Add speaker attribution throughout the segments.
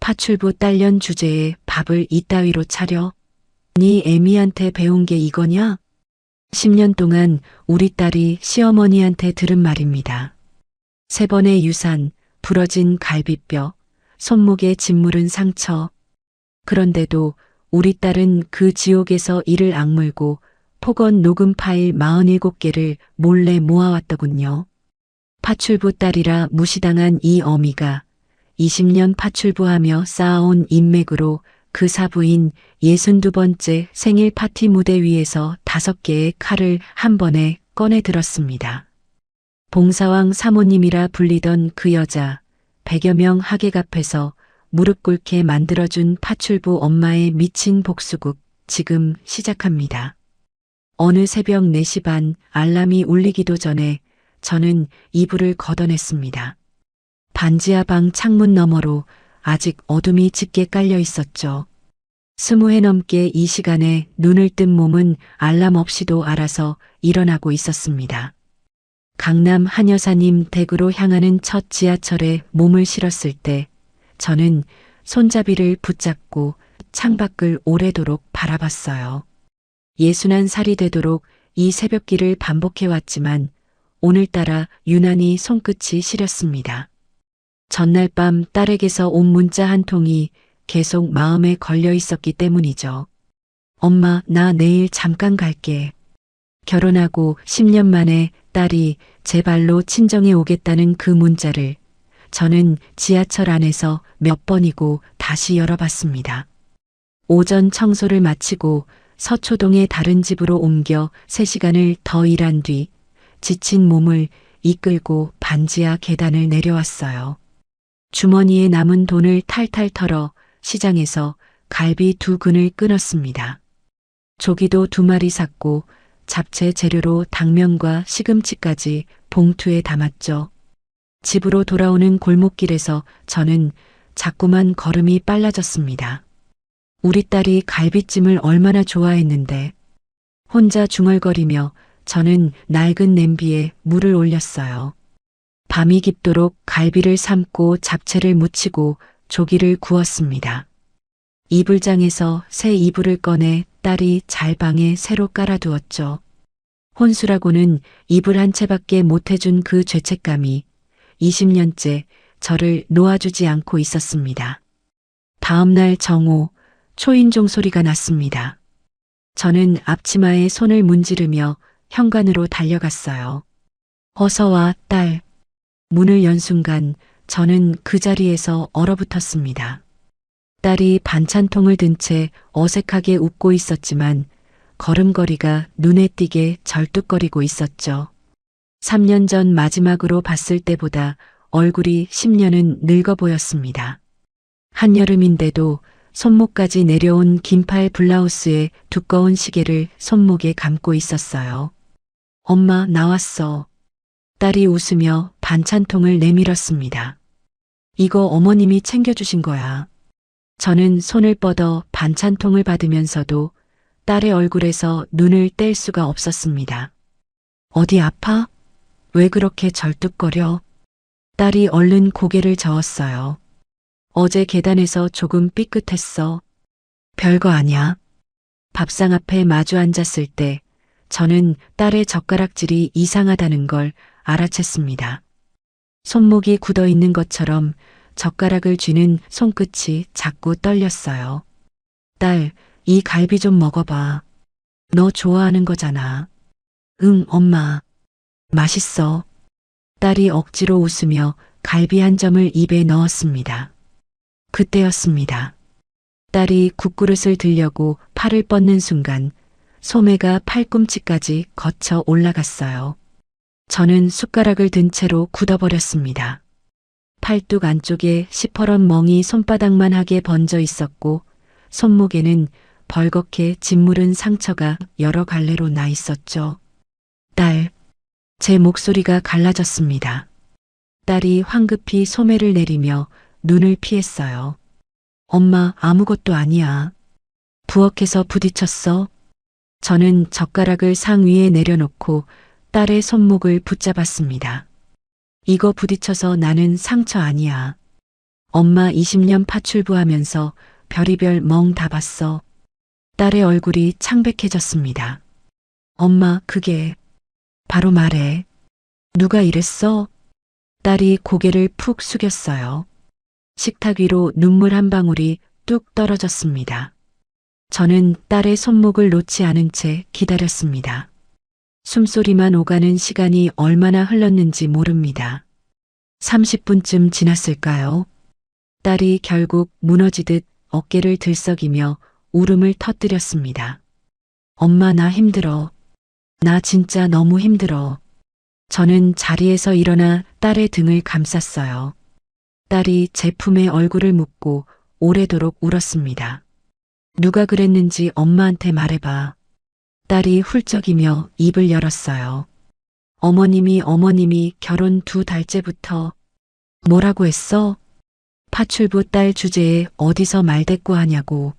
Speaker 1: 파출부 딸년 주제에 밥을 이따위로 차려? 네 애미한테 배운 게 이거냐? 10년 동안 우리 딸이 시어머니한테 들은 말입니다. 3번의 유산, 부러진 갈비뼈, 손목에 짓무른 상처. 그런데도 우리 딸은 그 지옥에서 이를 악물고 폭언 녹음 파일 47개를 몰래 모아왔더군요. 파출부 딸이라 무시당한 이 어미가 20년 파출부하며 쌓아온 인맥으로 그 사부인 62번째 생일 파티 무대 위에서 5개의 칼을 한 번에 꺼내 들었습니다. 봉사왕 사모님이라 불리던 그 여자, 100여 명 하객 앞에서 무릎 꿇게 만들어준 파출부 엄마의 미친 복수극 지금 시작합니다. 어느 새벽 4시 반 알람이 울리기도 전에 저는 이불을 걷어냈습니다. 반지하 방 창문 너머로 아직 어둠이 짙게 깔려 있었죠. 20회 넘게 이 시간에 눈을 뜬 몸은 알람 없이도 알아서 일어나고 있었습니다. 강남 한여사님 댁으로 향하는 첫 지하철에 몸을 실었을 때 저는 손잡이를 붙잡고 창밖을 오래도록 바라봤어요. 61살이 되도록 이 새벽길을 반복해왔지만 오늘따라 유난히 손끝이 시렸습니다. 전날 밤 딸에게서 온 문자 한 통이 계속 마음에 걸려 있었기 때문이죠. 엄마, 나 내일 잠깐 갈게. 결혼하고 10년 만에 딸이 제 발로 친정에 오겠다는 그 문자를 저는 지하철 안에서 몇 번이고 다시 열어봤습니다. 오전 청소를 마치고 서초동의 다른 집으로 옮겨 3시간을 더 일한 뒤 지친 몸을 이끌고 반지하 계단을 내려왔어요. 주머니에 남은 돈을 탈탈 털어 시장에서 갈비 2근을 끊었습니다. 조기도 2마리 샀고 잡채 재료로 당면과 시금치까지 봉투에 담았죠. 집으로 돌아오는 골목길에서 저는 자꾸만 걸음이 빨라졌습니다. 우리 딸이 갈비찜을 얼마나 좋아했는데 혼자 중얼거리며 저는 낡은 냄비에 물을 올렸어요. 밤이 깊도록 갈비를 삶고 잡채를 무치고 조기를 구웠습니다. 이불장에서 새 이불을 꺼내 딸이 잘 방에 새로 깔아두었죠. 혼수라고는 이불 한 채밖에 못해준 그 죄책감이 20년째 저를 놓아주지 않고 있었습니다. 다음 날 정오, 초인종 소리가 났습니다. 저는 앞치마에 손을 문지르며 현관으로 달려갔어요. 어서 와, 딸. 문을 연 순간 저는 그 자리에서 얼어붙었습니다. 딸이 반찬통을 든 채 어색하게 웃고 있었지만 걸음걸이가 눈에 띄게 절뚝거리고 있었죠. 3년 전 마지막으로 봤을 때보다 얼굴이 10년은 늙어 보였습니다. 한여름인데도 손목까지 내려온 긴팔 블라우스에 두꺼운 시계를 손목에 감고 있었어요. 엄마, 나왔어. 딸이 웃으며 반찬통을 내밀었습니다. 이거 어머님이 챙겨주신 거야. 저는 손을 뻗어 반찬통을 받으면서도 딸의 얼굴에서 눈을 뗄 수가 없었습니다. 어디 아파? 왜 그렇게 절뚝거려? 딸이 얼른 고개를 저었어요. 어제 계단에서 조금 삐끗했어. 별거 아냐. 밥상 앞에 마주 앉았을 때 저는 딸의 젓가락질이 이상하다는 걸 알아챘습니다. 손목이 굳어 있는 것처럼 젓가락을 쥐는 손끝이 자꾸 떨렸어요. 딸, 이 갈비 좀 먹어봐. 너 좋아하는 거잖아. 응, 엄마. 맛있어. 딸이 억지로 웃으며 갈비 한 점을 입에 넣었습니다. 그때였습니다. 딸이 국그릇을 들려고 팔을 뻗는 순간 소매가 팔꿈치까지 거쳐 올라갔어요. 저는 숟가락을 든 채로 굳어버렸습니다. 팔뚝 안쪽에 시퍼런 멍이 손바닥만 하게 번져 있었고 손목에는 벌겋게 짓무른 상처가 여러 갈래로 나 있었죠. 딸, 제 목소리가 갈라졌습니다. 딸이 황급히 소매를 내리며 눈을 피했어요. 엄마, 아무것도 아니야. 부엌에서 부딪혔어. 저는 젓가락을 상 위에 내려놓고 딸의 손목을 붙잡았습니다. 이거 부딪혀서 나는 상처 아니야. 엄마 20년 파출부하면서 별의별 멍 다 봤어. 딸의 얼굴이 창백해졌습니다. 엄마, 그게 바로 말해. 누가 이랬어? 딸이 고개를 푹 숙였어요. 식탁 위로 눈물 한 방울이 뚝 떨어졌습니다. 저는 딸의 손목을 놓지 않은 채 기다렸습니다. 숨소리만 오가는 시간이 얼마나 흘렀는지 모릅니다. 30분쯤 지났을까요? 딸이 결국 무너지듯 어깨를 들썩이며 울음을 터뜨렸습니다. 엄마, 나 힘들어. 나 진짜 너무 힘들어. 저는 자리에서 일어나 딸의 등을 감쌌어요. 딸이 제 품에 얼굴을 묻고 오래도록 울었습니다. 누가 그랬는지 엄마한테 말해봐. 딸이 훌쩍이며 입을 열었어요. 어머님이 결혼 2달째부터 뭐라고 했어? 파출부 딸 주제에 어디서 말대꾸 하냐고.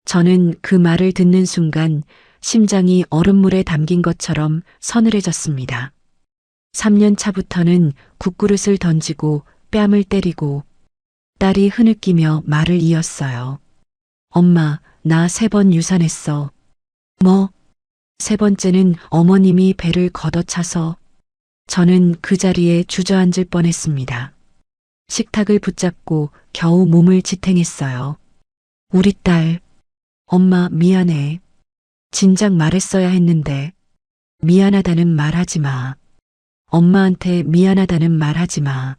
Speaker 1: 저는 그 말을 듣는 순간 심장이 얼음물에 담긴 것처럼 서늘해졌습니다. 3년 차부터는 국그릇을 던지고 뺨을 때리고 딸이 흐느끼며 말을 이었어요. 엄마, 나 3번 유산했어. 뭐? 3번째는 어머님이 배를 걷어차서. 저는 그 자리에 주저앉을 뻔했습니다. 식탁을 붙잡고 겨우 몸을 지탱했어요. 우리 딸, 엄마 미안해. 진작 말했어야 했는데. 미안하다는 말 하지 마. 엄마한테 미안하다는 말 하지 마.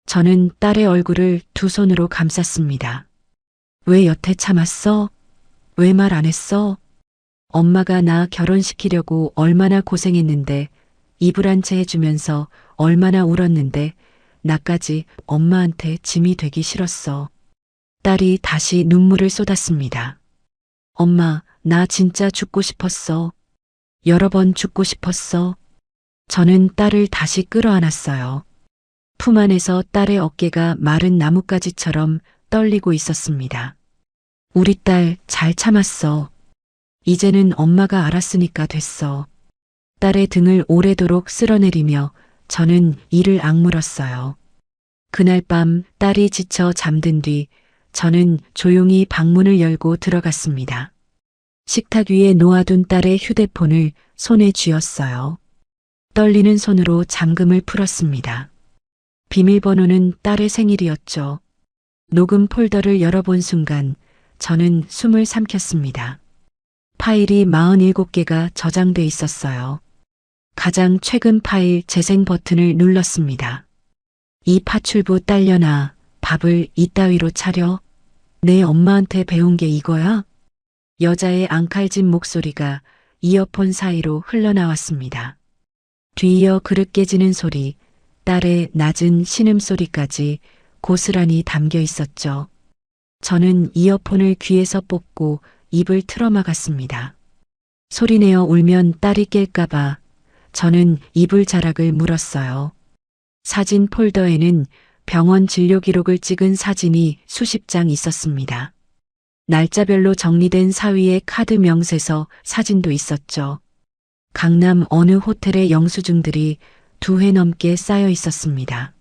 Speaker 1: 저는 딸의 얼굴을 2 손으로 감쌌습니다. 왜 여태 참았어? 왜 말 안 했어? 엄마가 나 결혼시키려고 얼마나 고생했는데, 이불 한 채 해주면서 얼마나 울었는데 나까지 엄마한테 짐이 되기 싫었어. 딸이 다시 눈물을 쏟았습니다. 엄마, 나 진짜 죽고 싶었어. 여러 번 죽고 싶었어. 저는 딸을 다시 끌어안았어요. 품 안에서 딸의 어깨가 마른 나뭇가지처럼 떨리고 있었습니다. 우리 딸 잘 참았어. 이제는 엄마가 알았으니까 됐어. 딸의 등을 오래도록 쓸어내리며 저는 이를 악물었어요. 그날 밤 딸이 지쳐 잠든 뒤 저는 조용히 방문을 열고 들어갔습니다. 식탁 위에 놓아둔 딸의 휴대폰을 손에 쥐었어요. 떨리는 손으로 잠금을 풀었습니다. 비밀번호는 딸의 생일이었죠. 녹음 폴더를 열어본 순간 저는 숨을 삼켰습니다. 파일이 47개가 저장돼 있었어요. 가장 최근 파일 재생 버튼을 눌렀습니다. 이 파출부 딸려나 밥을 이따위로 차려? 내 엄마한테 배운 게 이거야? 여자의 앙칼진 목소리가 이어폰 사이로 흘러나왔습니다. 뒤이어 그릇 깨지는 소리, 딸의 낮은 신음소리까지 고스란히 담겨 있었죠. 저는 이어폰을 귀에서 뽑고 입을 틀어막았습니다. 소리내어 울면 딸이 깰까봐 저는 이불 자락을 물었어요. 사진 폴더에는 병원 진료 기록을 찍은 사진이 수십 장 있었습니다. 날짜별로 정리된 사위의 카드 명세서 사진도 있었죠. 강남 어느 호텔의 영수증들이 2회 넘게 쌓여 있었습니다.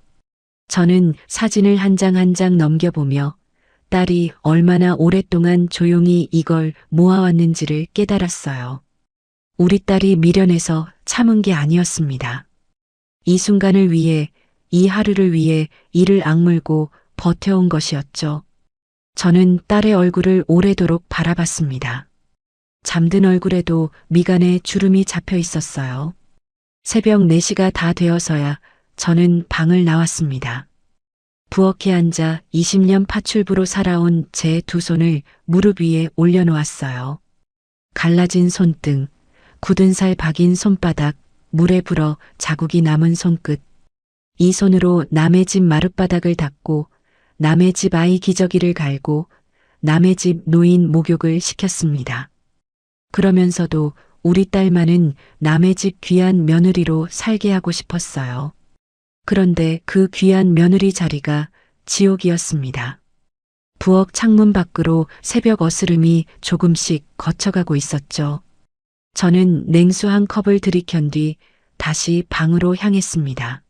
Speaker 1: 저는 사진을 한 장 한 장 넘겨보며 딸이 얼마나 오랫동안 조용히 이걸 모아왔는지를 깨달았어요. 우리 딸이 미련해서 참은 게 아니었습니다. 이 순간을 위해, 이 하루를 위해 이를 악물고 버텨온 것이었죠. 저는 딸의 얼굴을 오래도록 바라봤습니다. 잠든 얼굴에도 미간에 주름이 잡혀 있었어요. 새벽 4시가 다 되어서야 저는 방을 나왔습니다. 부엌에 앉아 20년 파출부로 살아온 제 2 손을 무릎 위에 올려놓았어요. 갈라진 손등, 굳은 살 박인 손바닥, 물에 불어 자국이 남은 손끝. 이 손으로 남의 집 마룻바닥을 닦고 남의 집 아이 기저귀를 갈고 남의 집 노인 목욕을 시켰습니다. 그러면서도 우리 딸만은 남의 집 귀한 며느리로 살게 하고 싶었어요. 그런데 그 귀한 며느리 자리가 지옥이었습니다. 부엌 창문 밖으로 새벽 어스름이 조금씩 거쳐가고 있었죠. 저는 냉수 한 컵을 들이켠 뒤 다시 방으로 향했습니다.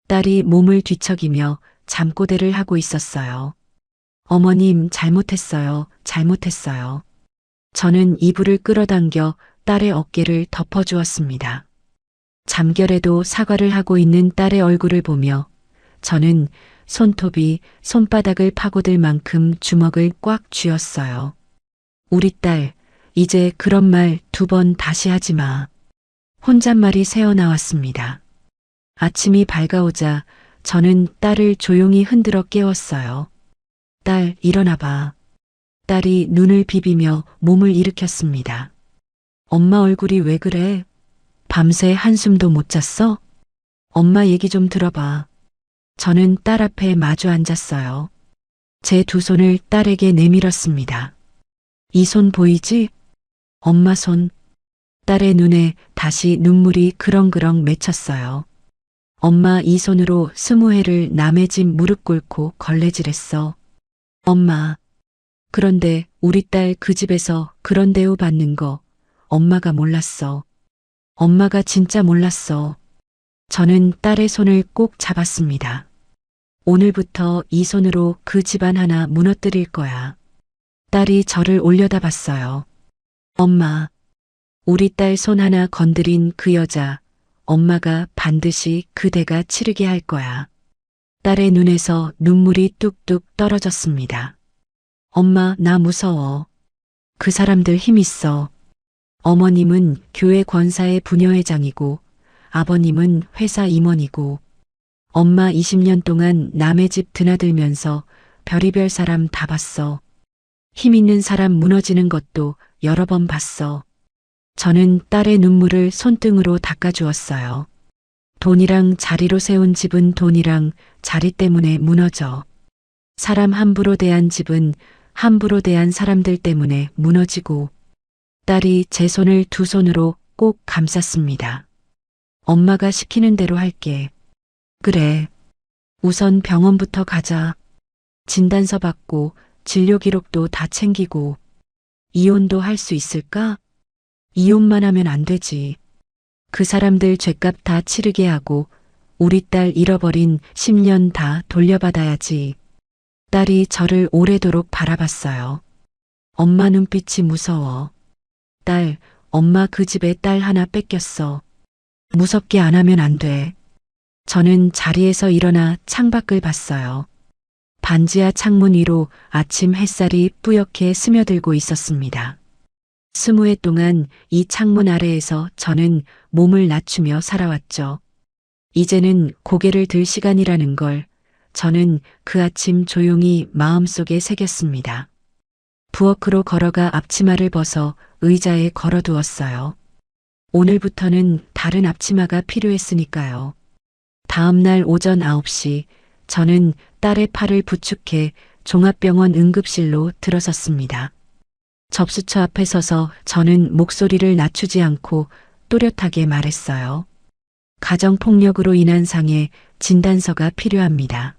Speaker 1: 딸이 몸을 뒤척이며 잠꼬대를 하고 있었어요. 어머님, 잘못했어요. 잘못했어요. 저는 이불을 끌어당겨 딸의 어깨를 덮어주었습니다. 잠결에도 사과를 하고 있는 딸의 얼굴을 보며 저는 손톱이 손바닥을 파고들 만큼 주먹을 꽉 쥐었어요. 우리 딸, 이제 그런 말 2번 다시 하지 마. 혼잣말이 새어나왔습니다. 아침이 밝아오자 저는 딸을 조용히 흔들어 깨웠어요. 딸, 일어나봐. 딸이 눈을 비비며 몸을 일으켰습니다. 엄마 얼굴이 왜 그래? 밤새 한숨도 못 잤어? 엄마 얘기 좀 들어봐. 저는 딸 앞에 마주 앉았어요. 제 2 손을 딸에게 내밀었습니다. 이 손 보이지? 엄마 손. 딸의 눈에 다시 눈물이 그렁그렁 맺혔어요. 엄마 이 손으로 20회를 남의 집 무릎 꿇고 걸레질했어. 엄마. 그런데 우리 딸 그 집에서 그런 대우 받는 거 엄마가 몰랐어. 엄마가 진짜 몰랐어. 저는 딸의 손을 꼭 잡았습니다. 오늘부터 이 손으로 그 집안 하나 무너뜨릴 거야. 딸이 저를 올려다봤어요. 엄마. 우리 딸 손 하나 건드린 그 여자, 엄마가 반드시 그 대가 치르게 할 거야. 딸의 눈에서 눈물이 뚝뚝 떨어졌습니다. 엄마, 나 무서워. 그 사람들 힘 있어. 어머님은 교회 권사의 부녀회장이고 아버님은 회사 임원이고 엄마 20년 동안 남의 집 드나들면서 별의별 사람 다 봤어. 힘 있는 사람 무너지는 것도 여러 번 봤어. 저는 딸의 눈물을 손등으로 닦아주었어요. 돈이랑 자리로 세운 집은 돈이랑 자리 때문에 무너져. 사람 함부로 대한 집은 함부로 대한 사람들 때문에 무너지고. 딸이 제 손을 2 손으로 꼭 감쌌습니다. 엄마가 시키는 대로 할게. 그래. 우선 병원부터 가자. 진단서 받고 진료 기록도 다 챙기고. 이혼도 할 수 있을까? 이혼만 하면 안 되지. 그 사람들 죗값 다 치르게 하고 우리 딸 잃어버린 10년 다 돌려받아야지. 딸이 저를 오래도록 바라봤어요. 엄마 눈빛이 무서워. 딸, 엄마 그 집에 딸 하나 뺏겼어. 무섭게 안 하면 안 돼. 저는 자리에서 일어나 창밖을 봤어요. 반지하 창문 위로 아침 햇살이 뿌옇게 스며들고 있었습니다. 20회 동안 이 창문 아래에서 저는 몸을 낮추며 살아왔죠. 이제는 고개를 들 시간이라는 걸 저는 그 아침 조용히 마음속에 새겼습니다. 부엌으로 걸어가 앞치마를 벗어 의자에 걸어두었어요. 오늘부터는 다른 앞치마가 필요했으니까요. 다음 날 오전 9시 저는 딸의 팔을 부축해 종합병원 응급실로 들어섰습니다. 접수처 앞에 서서 저는 목소리를 낮추지 않고 또렷하게 말했어요. 가정폭력으로 인한 상해 진단서가 필요합니다.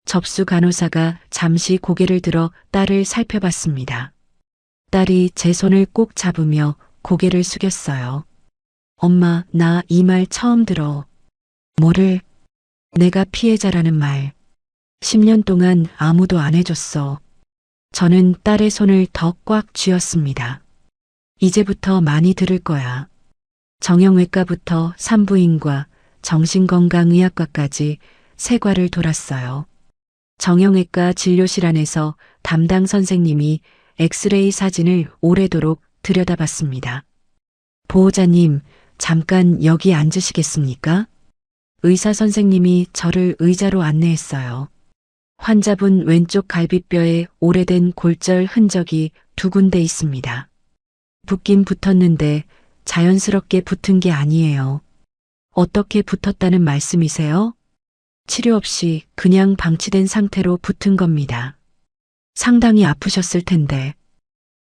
Speaker 1: 접수 간호사가 잠시 고개를 들어 딸을 살펴봤습니다. 딸이 제 손을 꼭 잡으며 고개를 숙였어요. 엄마, 나 이 말 처음 들어. 뭐를? 내가 피해자라는 말. 10년 동안 아무도 안 해줬어. 저는 딸의 손을 더 꽉 쥐었습니다. 이제부터 많이 들을 거야. 정형외과부터 산부인과 정신건강의학과까지 3과를 돌았어요. 정형외과 진료실 안에서 담당 선생님이 엑스레이 사진을 오래도록 들여다봤습니다. 보호자님, 잠깐 여기 앉으시겠습니까? 의사 선생님이 저를 의자로 안내했어요. 환자분 왼쪽 갈비뼈에 오래된 골절 흔적이 2군데 있습니다. 붙긴 붙었는데 자연스럽게 붙은 게 아니에요. 어떻게 붙었다는 말씀이세요? 치료 없이 그냥 방치된 상태로 붙은 겁니다. 상당히 아프셨을 텐데.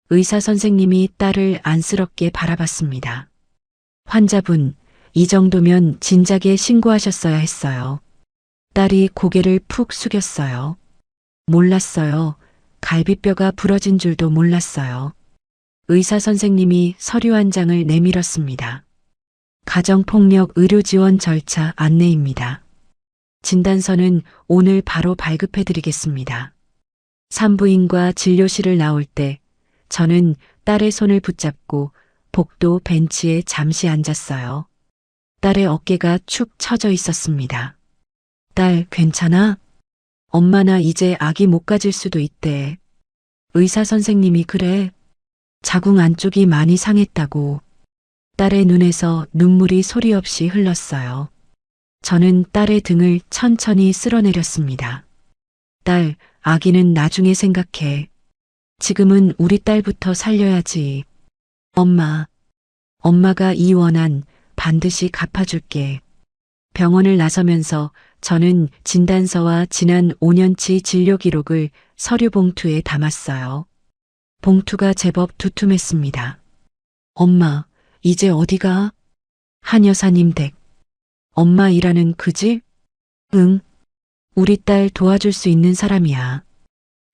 Speaker 1: 의사 선생님이 딸을 안쓰럽게 바라봤습니다. 환자분, 이 정도면 진작에 신고하셨어야 했어요. 딸이 고개를 푹 숙였어요. 몰랐어요. 갈비뼈가 부러진 줄도 몰랐어요. 의사 선생님이 서류 한 장을 내밀었습니다. 가정폭력 의료지원 절차 안내입니다. 진단서는 오늘 바로 발급해 드리겠습니다. 산부인과 진료실을 나올 때 저는 딸의 손을 붙잡고 복도 벤치에 잠시 앉았어요. 딸의 어깨가 축 처져 있었습니다. 딸, 괜찮아? 엄마 나 이제 아기 못 가질 수도 있대. 의사 선생님이 그래. 자궁 안쪽이 많이 상했다고. 딸의 눈에서 눈물이 소리 없이 흘렀어요. 저는 딸의 등을 천천히 쓸어내렸습니다. 딸, 아기는 나중에 생각해. 지금은 우리 딸부터 살려야지. 엄마가 이 원한 반드시 갚아줄게. 병원을 나서면서 저는 진단서와 지난 5년치 진료 기록을 서류 봉투에 담았어요. 봉투가 제법 두툼했습니다. 엄마, 이제 어디가? 한 여사님 댁. 엄마 일하는 그 집? 응. 우리 딸 도와줄 수 있는 사람이야.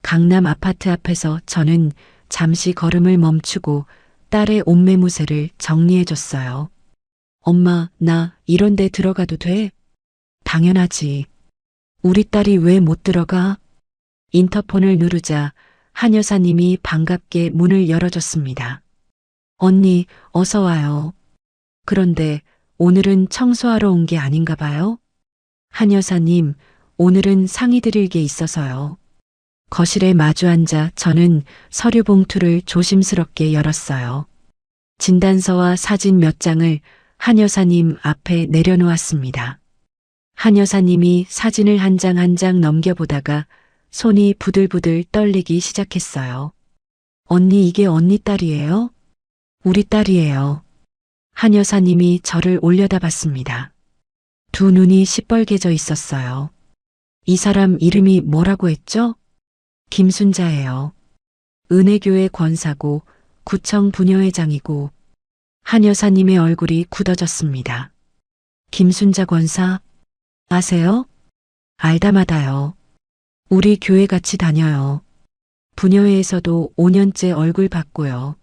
Speaker 1: 강남 아파트 앞에서 저는 잠시 걸음을 멈추고 딸의 옷매무새를 정리해줬어요. 엄마, 나 이런 데 들어가도 돼? 당연하지. 우리 딸이 왜 못 들어가? 인터폰을 누르자 한 여사님이 반갑게 문을 열어줬습니다. 언니, 어서 와요. 그런데 오늘은 청소하러 온 게 아닌가 봐요? 한 여사님, 오늘은 상의 드릴 게 있어서요. 거실에 마주 앉아 저는 서류 봉투를 조심스럽게 열었어요. 진단서와 사진 몇 장을 한 여사님 앞에 내려놓았습니다. 한 여사님이 사진을 한 장 한 장 넘겨보다가 손이 부들부들 떨리기 시작했어요. 언니, 이게 언니 딸이에요? 우리 딸이에요. 한 여사님이 저를 올려다봤습니다. 두 눈이 시뻘개져 있었어요. 이 사람 이름이 뭐라고 했죠? 김순자예요. 은혜교회 권사고 구청 부녀회장이고. 한 여사님의 얼굴이 굳어졌습니다. 김순자 권사 아세요? 알다마다요. 우리 교회 같이 다녀요. 부녀회에서도 5년째 얼굴 봤고요.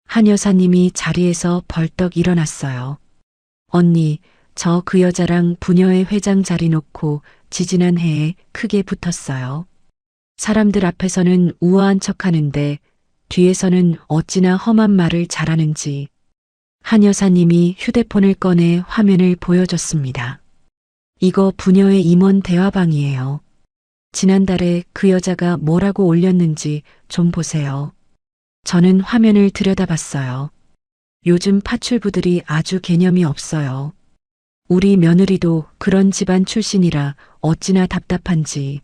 Speaker 1: 한 여사님이 자리에서 벌떡 일어났어요. 언니, 저 그 여자랑 부녀회 회장 자리 놓고 지지난 해에 크게 붙었어요. 사람들 앞에서는 우아한 척하는데 뒤에서는 어찌나 험한 말을 잘하는지. 한 여사님이 휴대폰을 꺼내 화면을 보여줬습니다. 이거 부녀회 임원 대화방이에요. 지난달에 그 여자가 뭐라고 올렸는지 좀 보세요. 저는 화면을 들여다봤어요. 요즘 파출부들이 아주 개념이 없어요. 우리 며느리도 그런 집안 출신이라 어찌나 답답한지.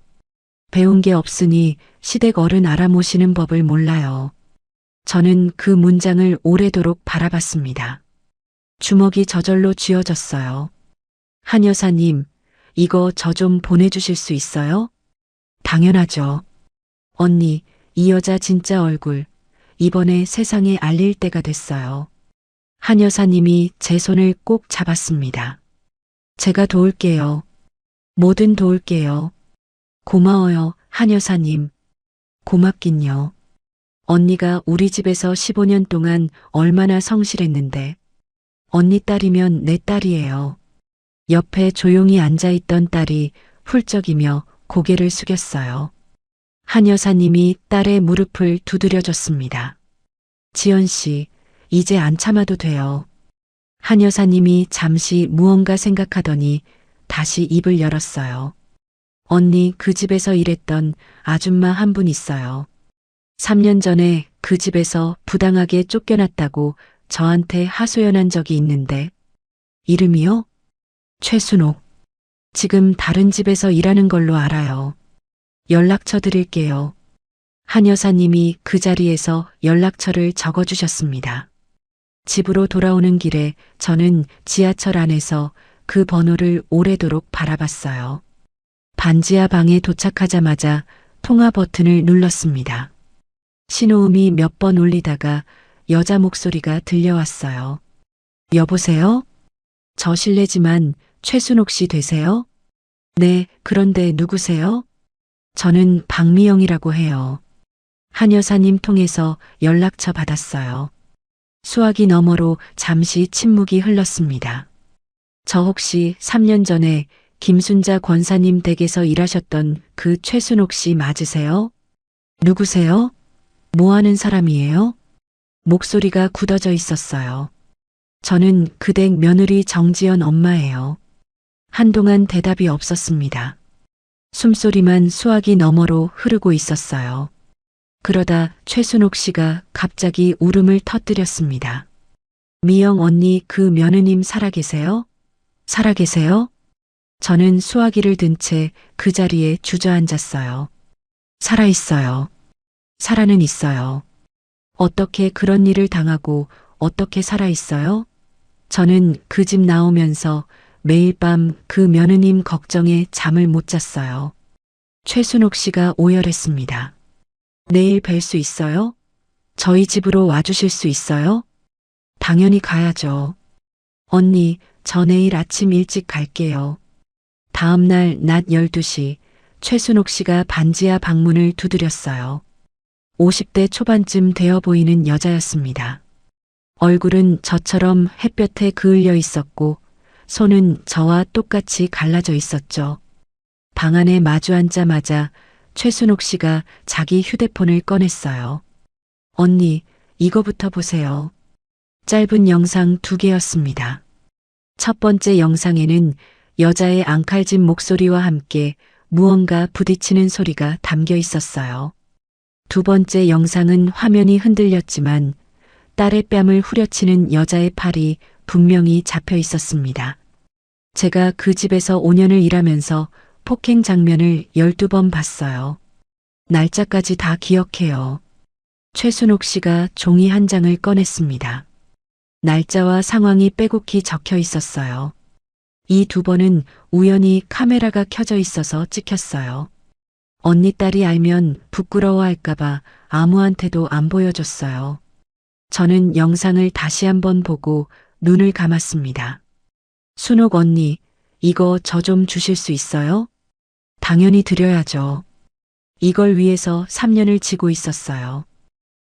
Speaker 1: 배운 게 없으니 시댁 어른 알아모시는 법을 몰라요. 저는 그 문장을 오래도록 바라봤습니다. 주먹이 저절로 쥐어졌어요. 한 여사님, 이거 저 좀 보내주실 수 있어요? 당연하죠. 언니, 이 여자 진짜 얼굴, 이번에 세상에 알릴 때가 됐어요. 한 여사님이 제 손을 꼭 잡았습니다. 제가 도울게요. 뭐든 도울게요. 고마워요, 한 여사님. 고맙긴요. 언니가 우리 집에서 15년 동안 얼마나 성실했는데. 언니 딸이면 내 딸이에요. 옆에 조용히 앉아있던 딸이 훌쩍이며 고개를 숙였어요. 한 여사님이 딸의 무릎을 두드려줬습니다. 지연 씨, 이제 안 참아도 돼요. 한 여사님이 잠시 무언가 생각하더니 다시 입을 열었어요. 언니, 그 집에서 일했던 아줌마 한 분 있어요. 3년 전에 그 집에서 부당하게 쫓겨났다고 저한테 하소연한 적이 있는데. 이름이요? 최순옥. 지금 다른 집에서 일하는 걸로 알아요. 연락처 드릴게요. 한 여사님이 그 자리에서 연락처를 적어주셨습니다. 집으로 돌아오는 길에 저는 지하철 안에서 그 번호를 오래도록 바라봤어요. 반지하 방에 도착하자마자 통화 버튼을 눌렀습니다. 신호음이 몇 번 울리다가 여자 목소리가 들려왔어요. 여보세요? 저 실례지만 최순옥 씨 되세요? 네, 그런데 누구세요? 저는 박미영이라고 해요. 한 여사님 통해서 연락처 받았어요. 수화기 너머로 잠시 침묵이 흘렀습니다. 저 혹시 3년 전에 김순자 권사님 댁에서 일하셨던 그 최순옥 씨 맞으세요? 누구세요? 뭐 하는 사람이에요? 목소리가 굳어져 있었어요. 저는 그 댁 며느리 정지연 엄마예요. 한동안 대답이 없었습니다. 숨소리만 수화기 너머로 흐르고 있었어요. 그러다 최순옥 씨가 갑자기 울음을 터뜨렸습니다. 미영 언니, 그 며느님 살아계세요? 살아계세요? 저는 수화기를 든 채 그 자리에 주저앉았어요. 살아있어요. 살아는 있어요. 어떻게 그런 일을 당하고 어떻게 살아있어요? 저는 그 집 나오면서 매일 밤 그 며느님 걱정에 잠을 못 잤어요. 최순옥 씨가 오열했습니다. 내일 뵐 수 있어요? 저희 집으로 와주실 수 있어요? 당연히 가야죠. 언니, 저 내일 아침 일찍 갈게요. 다음 날 낮 12시 최순옥 씨가 반지하 방문을 두드렸어요. 50대 초반쯤 되어 보이는 여자였습니다. 얼굴은 저처럼 햇볕에 그을려 있었고 손은 저와 똑같이 갈라져 있었죠. 방 안에 마주 앉자마자 최순옥 씨가 자기 휴대폰을 꺼냈어요. 언니, 이거부터 보세요. 짧은 영상 2개였습니다. 첫 번째 영상에는 여자의 앙칼진 목소리와 함께 무언가 부딪히는 소리가 담겨 있었어요. 두 번째 영상은 화면이 흔들렸지만 딸의 뺨을 후려치는 여자의 팔이 분명히 잡혀 있었습니다. 제가 그 집에서 5년을 일하면서 폭행 장면을 12번 봤어요. 날짜까지 다 기억해요. 최순옥 씨가 종이 한 장을 꺼냈습니다. 날짜와 상황이 빼곡히 적혀 있었어요. 이 2번은 우연히 카메라가 켜져 있어서 찍혔어요. 언니 딸이 알면 부끄러워할까봐 아무한테도 안 보여줬어요. 저는 영상을 다시 한번 보고 눈을 감았습니다. 순옥 언니, 이거 저 좀 주실 수 있어요? 당연히 드려야죠. 이걸 위해서 3년을 지고 있었어요.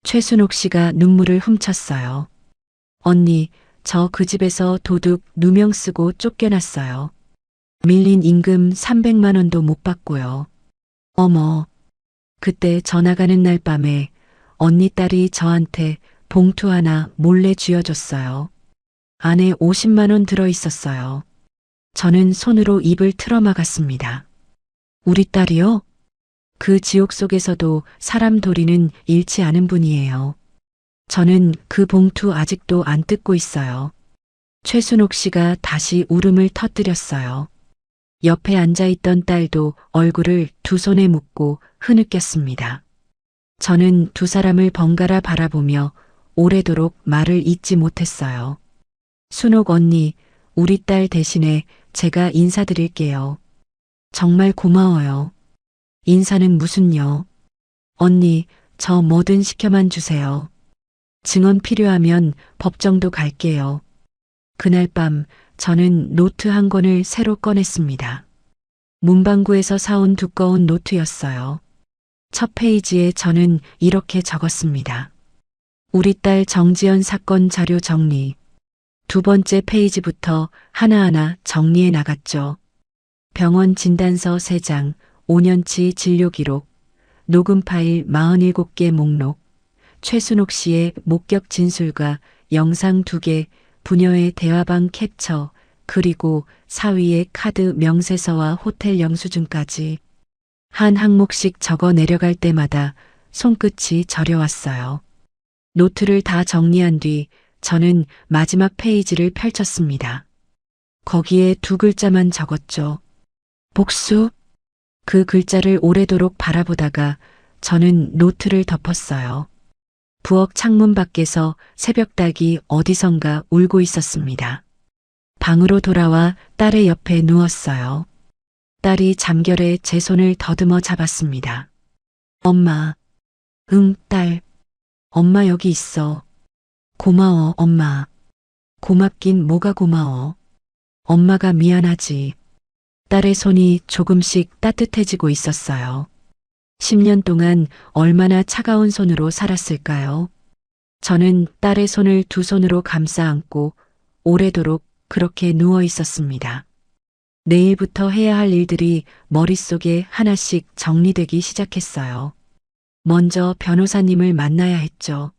Speaker 1: 최순옥 씨가 눈물을 훔쳤어요. 언니, 저 그 집에서 도둑 누명 쓰고 쫓겨났어요. 밀린 임금 300만 원도 못 받고요. 어머, 그때 전화 가는 날 밤에 언니 딸이 저한테 봉투 하나 몰래 쥐어줬어요. 안에 50만 원 들어 있었어요. 저는 손으로 입을 틀어막았습니다. 우리 딸이요? 그 지옥 속에서도 사람 도리는 잃지 않은 분이에요. 저는 그 봉투 아직도 안 뜯고 있어요. 최순옥 씨가 다시 울음을 터뜨렸어요. 옆에 앉아있던 딸도 얼굴을 두 손에 묶고 흐느꼈습니다. 저는 두 사람을 번갈아 바라보며 오래도록 말을 잇지 못했어요. 순옥 언니, 우리 딸 대신에 제가 인사드릴게요. 정말 고마워요. 인사는 무슨요? 언니, 저 뭐든 시켜만 주세요. 증언 필요하면 법정도 갈게요. 그날 밤 저는 노트 한 권을 새로 꺼냈습니다. 문방구에서 사온 두꺼운 노트였어요. 첫 페이지에 저는 이렇게 적었습니다. 우리 딸 정지연 사건 자료 정리. 두 번째 페이지부터 하나하나 정리해 나갔죠. 병원 진단서 3장, 5년치 진료 기록, 녹음 파일 47개 목록, 최순옥 씨의 목격 진술과 영상 2개, 부녀의 대화방 캡처, 그리고 사위의 카드 명세서와 호텔 영수증까지 한 항목씩 적어 내려갈 때마다 손끝이 저려왔어요. 노트를 다 정리한 뒤 저는 마지막 페이지를 펼쳤습니다. 거기에 2글자만 적었죠. 복수? 그 글자를 오래도록 바라보다가 저는 노트를 덮었어요. 부엌 창문 밖에서 새벽닭이 어디선가 울고 있었습니다. 방으로 돌아와 딸의 옆에 누웠어요. 딸이 잠결에 제 손을 더듬어 잡았습니다. 엄마. 응, 딸. 엄마 여기 있어. 고마워, 엄마. 고맙긴 뭐가 고마워. 엄마가 미안하지. 딸의 손이 조금씩 따뜻해지고 있었어요. 10년 동안 얼마나 차가운 손으로 살았을까요? 저는 딸의 손을 두 손으로 감싸 안고 오래도록 그렇게 누워 있었습니다. 내일부터 해야 할 일들이 머릿속에 하나씩 정리되기 시작했어요. 먼저 변호사님을 만나야 했죠.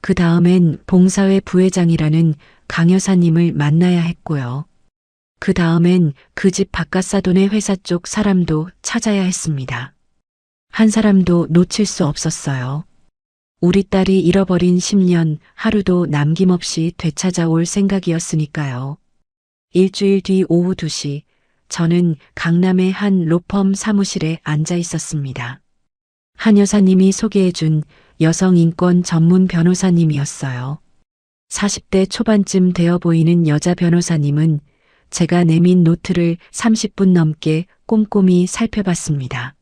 Speaker 1: 그 다음엔 봉사회 부회장이라는 강 여사님을 만나야 했고요. 그 다음엔 그 집 바깥사돈의 회사 쪽 사람도 찾아야 했습니다. 한 사람도 놓칠 수 없었어요. 우리 딸이 잃어버린 10년 하루도 남김없이 되찾아올 생각이었으니까요. 일주일 뒤 오후 2시, 저는 강남의 한 로펌 사무실에 앉아 있었습니다. 한 여사님이 소개해준 여성 인권 전문 변호사님이었어요. 40대 초반쯤 되어 보이는 여자 변호사님은 제가 내민 노트를 30분 넘게 꼼꼼히 살펴봤습니다.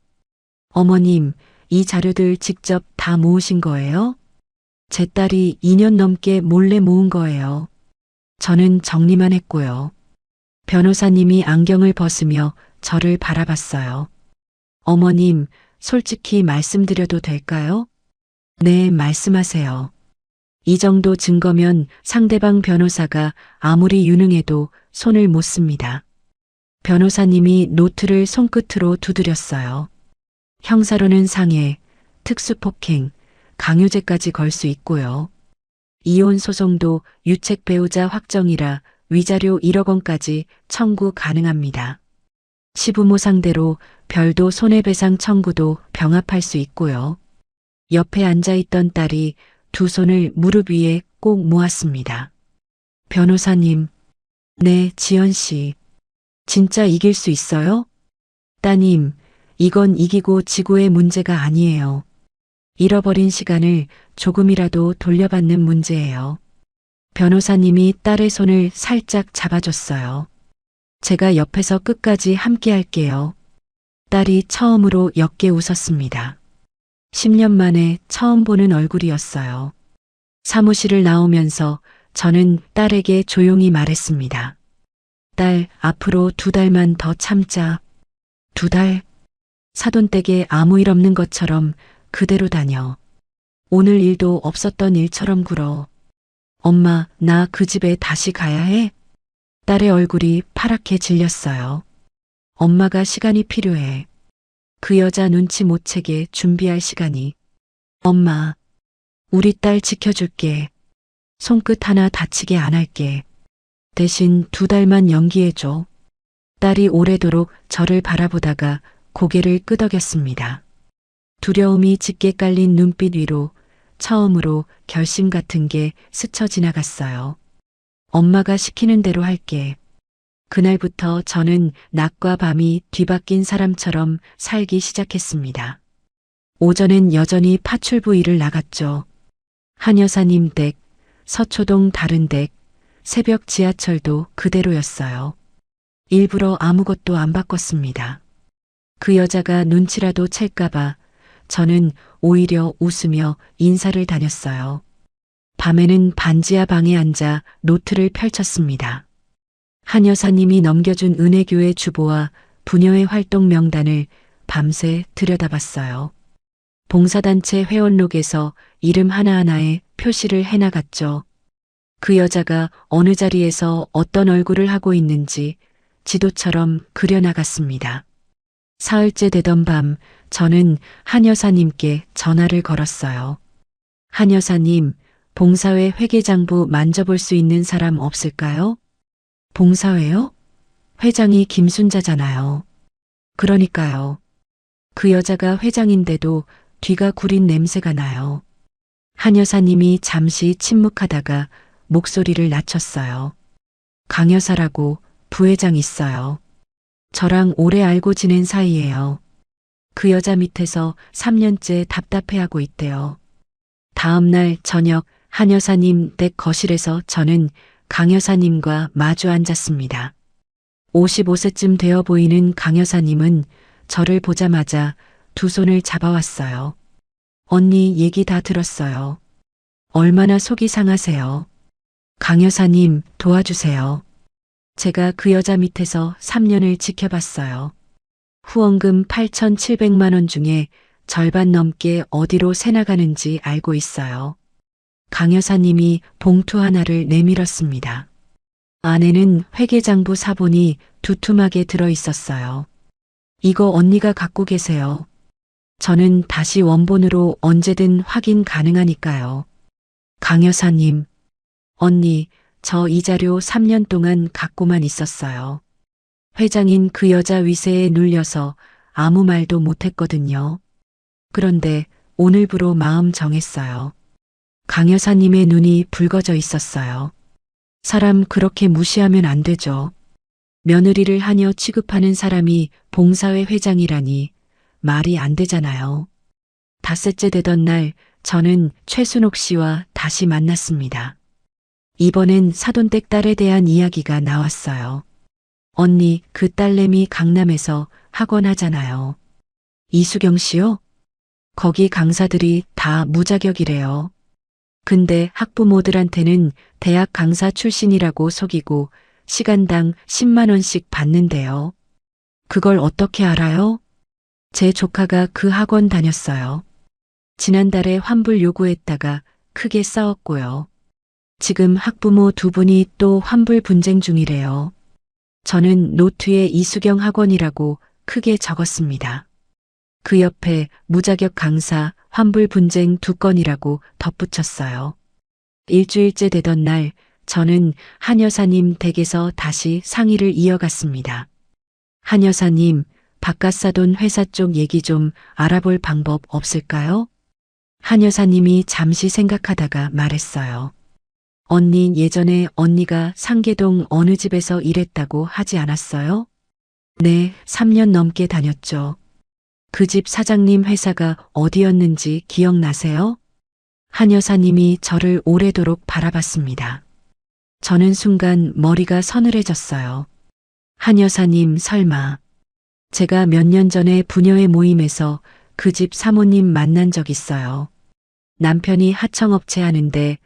Speaker 1: 어머님, 이 자료들 직접 다 모으신 거예요? 제 딸이 2년 넘게 몰래 모은 거예요. 저는 정리만 했고요. 변호사님이 안경을 벗으며 저를 바라봤어요. 어머님, 솔직히 말씀드려도 될까요? 네, 말씀하세요. 이 정도 증거면 상대방 변호사가 아무리 유능해도 손을 못 씁니다. 변호사님이 노트를 손끝으로 두드렸어요. 형사로는 상해, 특수폭행, 강요죄까지 걸 수 있고요. 이혼 소송도 유책 배우자 확정이라 위자료 1억 원까지 청구 가능합니다. 시부모 상대로 별도 손해배상 청구도 병합할 수 있고요. 옆에 앉아있던 딸이 두 손을 무릎 위에 꼭 모았습니다. 변호사님, 네, 지연 씨. 진짜 이길 수 있어요? 따님, 이건 이기고 지고의 문제가 아니에요. 잃어버린 시간을 조금이라도 돌려받는 문제예요. 변호사님이 딸의 손을 살짝 잡아줬어요. 제가 옆에서 끝까지 함께 할게요. 딸이 처음으로 옅게 웃었습니다. 10년 만에 처음 보는 얼굴이었어요. 사무실을 나오면서 저는 딸에게 조용히 말했습니다. 딸, 앞으로 2달만 더 참자. 2달? 사돈댁에 아무 일 없는 것처럼 그대로 다녀. 오늘 일도 없었던 일처럼 굴어. 엄마, 나 그 집에 다시 가야 해? 딸의 얼굴이 파랗게 질렸어요. 엄마가 시간이 필요해. 그 여자 눈치 못 채게 준비할 시간이. 엄마, 우리 딸 지켜줄게. 손끝 하나 다치게 안 할게. 대신 2달만 연기해줘. 딸이 오래도록 저를 바라보다가 고개를 끄덕였습니다. 두려움이 짙게 깔린 눈빛 위로 처음으로 결심 같은 게 스쳐 지나갔어요. 엄마가 시키는 대로 할게. 그날부터 저는 낮과 밤이 뒤바뀐 사람처럼 살기 시작했습니다. 오전엔 여전히 파출부 일을 나갔죠. 한 여사님 댁, 서초동 다른 댁, 새벽 지하철도 그대로였어요. 일부러 아무것도 안 바꿨습니다. 그 여자가 눈치라도 챌까봐 저는 오히려 웃으며 인사를 다녔어요. 밤에는 반지하 방에 앉아 노트를 펼쳤습니다. 한 여사님이 넘겨준 은혜교회 주보와 부녀의 활동 명단을 밤새 들여다봤어요. 봉사단체 회원록에서 이름 하나하나에 표시를 해나갔죠. 그 여자가 어느 자리에서 어떤 얼굴을 하고 있는지 지도처럼 그려나갔습니다. 사흘째 되던 밤, 저는 한 여사님께 전화를 걸었어요. 한 여사님, 봉사회 회계장부 만져볼 수 있는 사람 없을까요? 봉사회요? 회장이 김순자잖아요. 그러니까요. 그 여자가 회장인데도 뒤가 구린 냄새가 나요. 한 여사님이 잠시 침묵하다가 목소리를 낮췄어요. 강 여사라고 부회장 있어요. 저랑 오래 알고 지낸 사이예요. 그 여자 밑에서 3년째 답답해하고 있대요. 다음 날 저녁 한 여사님 댁 거실에서 저는 강 여사님과 마주 앉았습니다. 55세쯤 되어 보이는 강 여사님은 저를 보자마자 두 손을 잡아왔어요. 언니 얘기 다 들었어요. 얼마나 속이 상하세요. 강 여사님 도와주세요. 제가 그 여자 밑에서 3년을 지켜봤어요. 후원금 8,700만 원 중에 절반 넘게 어디로 새나가는지 알고 있어요. 강 여사님이 봉투 하나를 내밀었습니다. 안에는 회계장부 사본이 두툼하게 들어 있었어요. 이거 언니가 갖고 계세요. 저는 다시 원본으로 언제든 확인 가능하니까요. 강 여사님, 언니, 저 이 자료 3년 동안 갖고만 있었어요. 회장인 그 여자 위세에 눌려서 아무 말도 못했거든요. 그런데 오늘부로 마음 정했어요. 강 여사님의 눈이 붉어져 있었어요. 사람 그렇게 무시하면 안 되죠. 며느리를 하녀 취급하는 사람이 봉사회 회장이라니 말이 안 되잖아요. 닷새째 되던 날 저는 최순옥 씨와 다시 만났습니다. 이번엔 사돈댁 딸에 대한 이야기가 나왔어요. 언니, 그 딸내미 강남에서 학원 하잖아요. 이수경 씨요? 거기 강사들이 다 무자격이래요. 근데 학부모들한테는 대학 강사 출신이라고 속이고 시간당 10만 원씩 받는데요. 그걸 어떻게 알아요? 제 조카가 그 학원 다녔어요. 지난달에 환불 요구했다가 크게 싸웠고요. 지금 학부모 두 분이 또 환불 분쟁 중이래요. 저는 노트에 이수경 학원이라고 크게 적었습니다. 그 옆에 무자격 강사 환불 분쟁 2건이라고 덧붙였어요. 일주일째 되던 날 저는 한 여사님 댁에서 다시 상의를 이어갔습니다. 한 여사님, 바깥사돈 회사 쪽 얘기 좀 알아볼 방법 없을까요? 한 여사님이 잠시 생각하다가 말했어요. 언니, 예전에 언니가 상계동 어느 집에서 일했다고 하지 않았어요? 네, 3년 넘게 다녔죠. 그 집 사장님 회사가 어디였는지 기억나세요? 한 여사님이 저를 오래도록 바라봤습니다. 저는 순간 머리가 서늘해졌어요. 한 여사님, 설마 제가 몇 년 전에 부녀회 모임에서 그 집 사모님 만난 적 있어요. 남편이 하청업체 하는데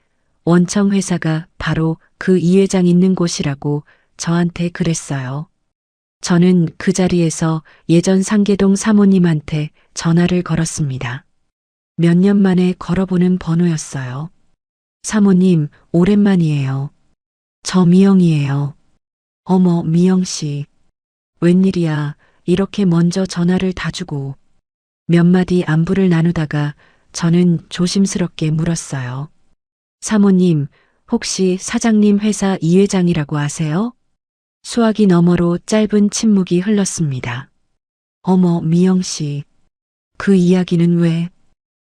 Speaker 1: 원청 회사가 바로 그 이 회장 있는 곳이라고 저한테 그랬어요. 저는 그 자리에서 예전 상계동 사모님한테 전화를 걸었습니다. 몇 년 만에 걸어보는 번호였어요. 사모님, 오랜만이에요. 저 미영이에요. 어머, 미영 씨. 웬일이야, 이렇게 먼저 전화를 다 주고. 몇 마디 안부를 나누다가 저는 조심스럽게 물었어요. 사모님, 혹시 사장님 회사 이 회장이라고 아세요? 수화기 너머로 짧은 침묵이 흘렀습니다. 어머, 미영 씨. 그 이야기는 왜?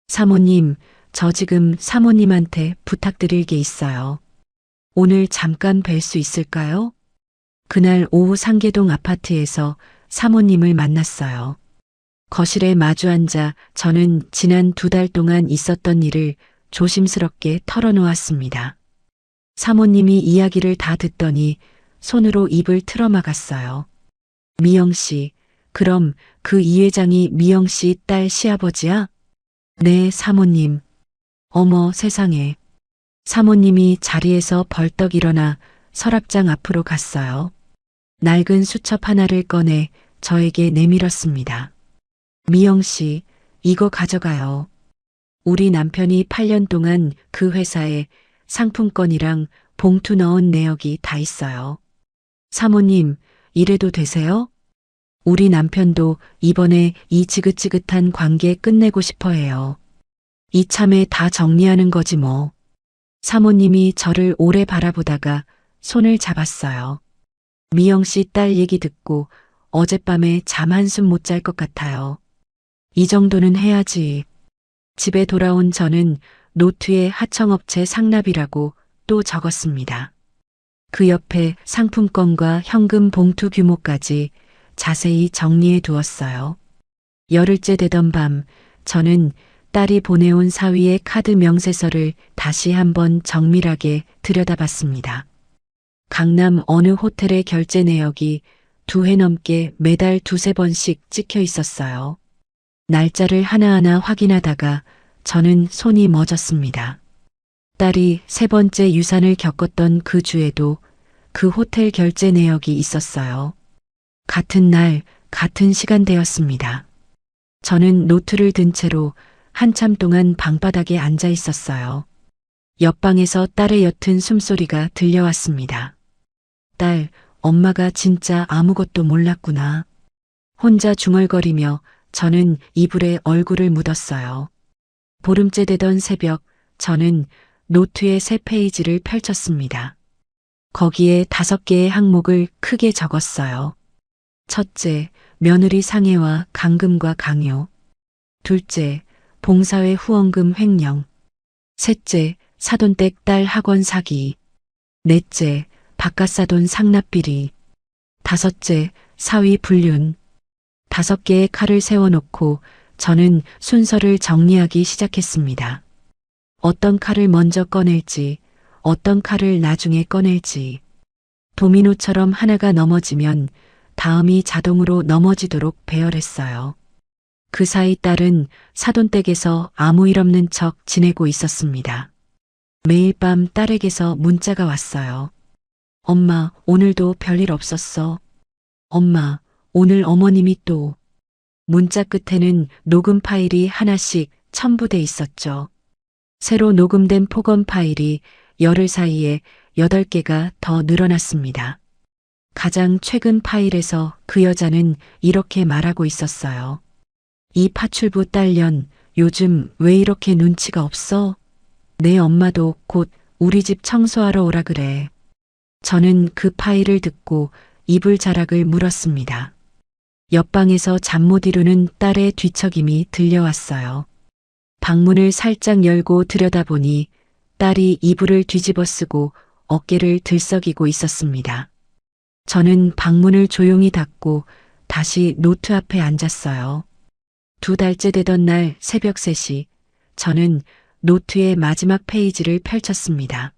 Speaker 1: 사모님, 저 지금 사모님한테 부탁드릴 게 있어요. 오늘 잠깐 뵐 수 있을까요? 그날 오후 상계동 아파트에서 사모님을 만났어요. 거실에 마주 앉아 저는 지난 2달 동안 있었던 일을 조심스럽게 털어놓았습니다. 사모님이 이야기를 다 듣더니 손으로 입을 틀어막았어요. 미영 씨, 그럼 그 이 회장이 미영 씨 딸 시아버지야? 네, 사모님. 어머, 세상에. 사모님이 자리에서 벌떡 일어나 서랍장 앞으로 갔어요. 낡은 수첩 하나를 꺼내 저에게 내밀었습니다. 미영 씨, 이거 가져가요. 우리 남편이 8년 동안 그 회사에 상품권이랑 봉투 넣은 내역이 다 있어요. 사모님, 이래도 되세요? 우리 남편도 이번에 이 지긋지긋한 관계 끝내고 싶어 해요. 이참에 다 정리하는 거지 뭐. 사모님이 저를 오래 바라보다가 손을 잡았어요. 미영 씨 딸 얘기 듣고 어젯밤에 잠 한숨 못 잘 것 같아요. 이 정도는 해야지. 집에 돌아온 저는 노트에 하청업체 상납이라고 또 적었습니다. 그 옆에 상품권과 현금 봉투 규모까지 자세히 정리해 두었어요. 열흘째 되던 밤 저는 딸이 보내온 사위의 카드 명세서를 다시 한번 정밀하게 들여다봤습니다. 강남 어느 호텔의 결제 내역이 2회 넘게 매달 2~3번씩 찍혀 있었어요. 날짜를 하나하나 확인하다가 저는 손이 멎었습니다. 딸이 3번째 유산을 겪었던 그 주에도 그 호텔 결제 내역이 있었어요. 같은 날, 같은 시간대였습니다. 저는 노트를 든 채로 한참 동안 방바닥에 앉아 있었어요. 옆방에서 딸의 옅은 숨소리가 들려왔습니다. 딸, 엄마가 진짜 아무것도 몰랐구나. 혼자 중얼거리며 저는 이불에 얼굴을 묻었어요. 보름째 되던 새벽, 저는 노트의 새 페이지를 펼쳤습니다. 거기에 5개의 항목을 크게 적었어요. 첫째, 며느리 상해와 강금과 강요. 둘째, 봉사회 후원금 횡령. 셋째, 사돈댁 딸 학원 사기. 넷째, 바깥사돈 상납비리. 다섯째, 사위 불륜. 5개의 칼을 세워놓고 저는 순서를 정리하기 시작했습니다. 어떤 칼을 먼저 꺼낼지, 어떤 칼을 나중에 꺼낼지. 도미노처럼 하나가 넘어지면 다음이 자동으로 넘어지도록 배열했어요. 그 사이 딸은 사돈댁에서 아무 일 없는 척 지내고 있었습니다. 매일 밤 딸에게서 문자가 왔어요. 엄마, 오늘도 별일 없었어. 엄마, 오늘 어머님이 또. 문자 끝에는 녹음 파일이 하나씩 첨부돼 있었죠. 새로 녹음된 폭언 파일이 열흘 사이에 8개가 더 늘어났습니다. 가장 최근 파일에서 그 여자는 이렇게 말하고 있었어요. 이 파출부 딸년, 요즘 왜 이렇게 눈치가 없어? 내 엄마도 곧 우리 집 청소하러 오라 그래. 저는 그 파일을 듣고 이불 자락을 물었습니다. 옆방에서 잠 못 이루는 딸의 뒤척임이 들려왔어요. 방문을 살짝 열고 들여다보니 딸이 이불을 뒤집어 쓰고 어깨를 들썩이고 있었습니다. 저는 방문을 조용히 닫고 다시 노트 앞에 앉았어요. 2달째 되던 날 새벽 3시, 저는 노트의 마지막 페이지를 펼쳤습니다.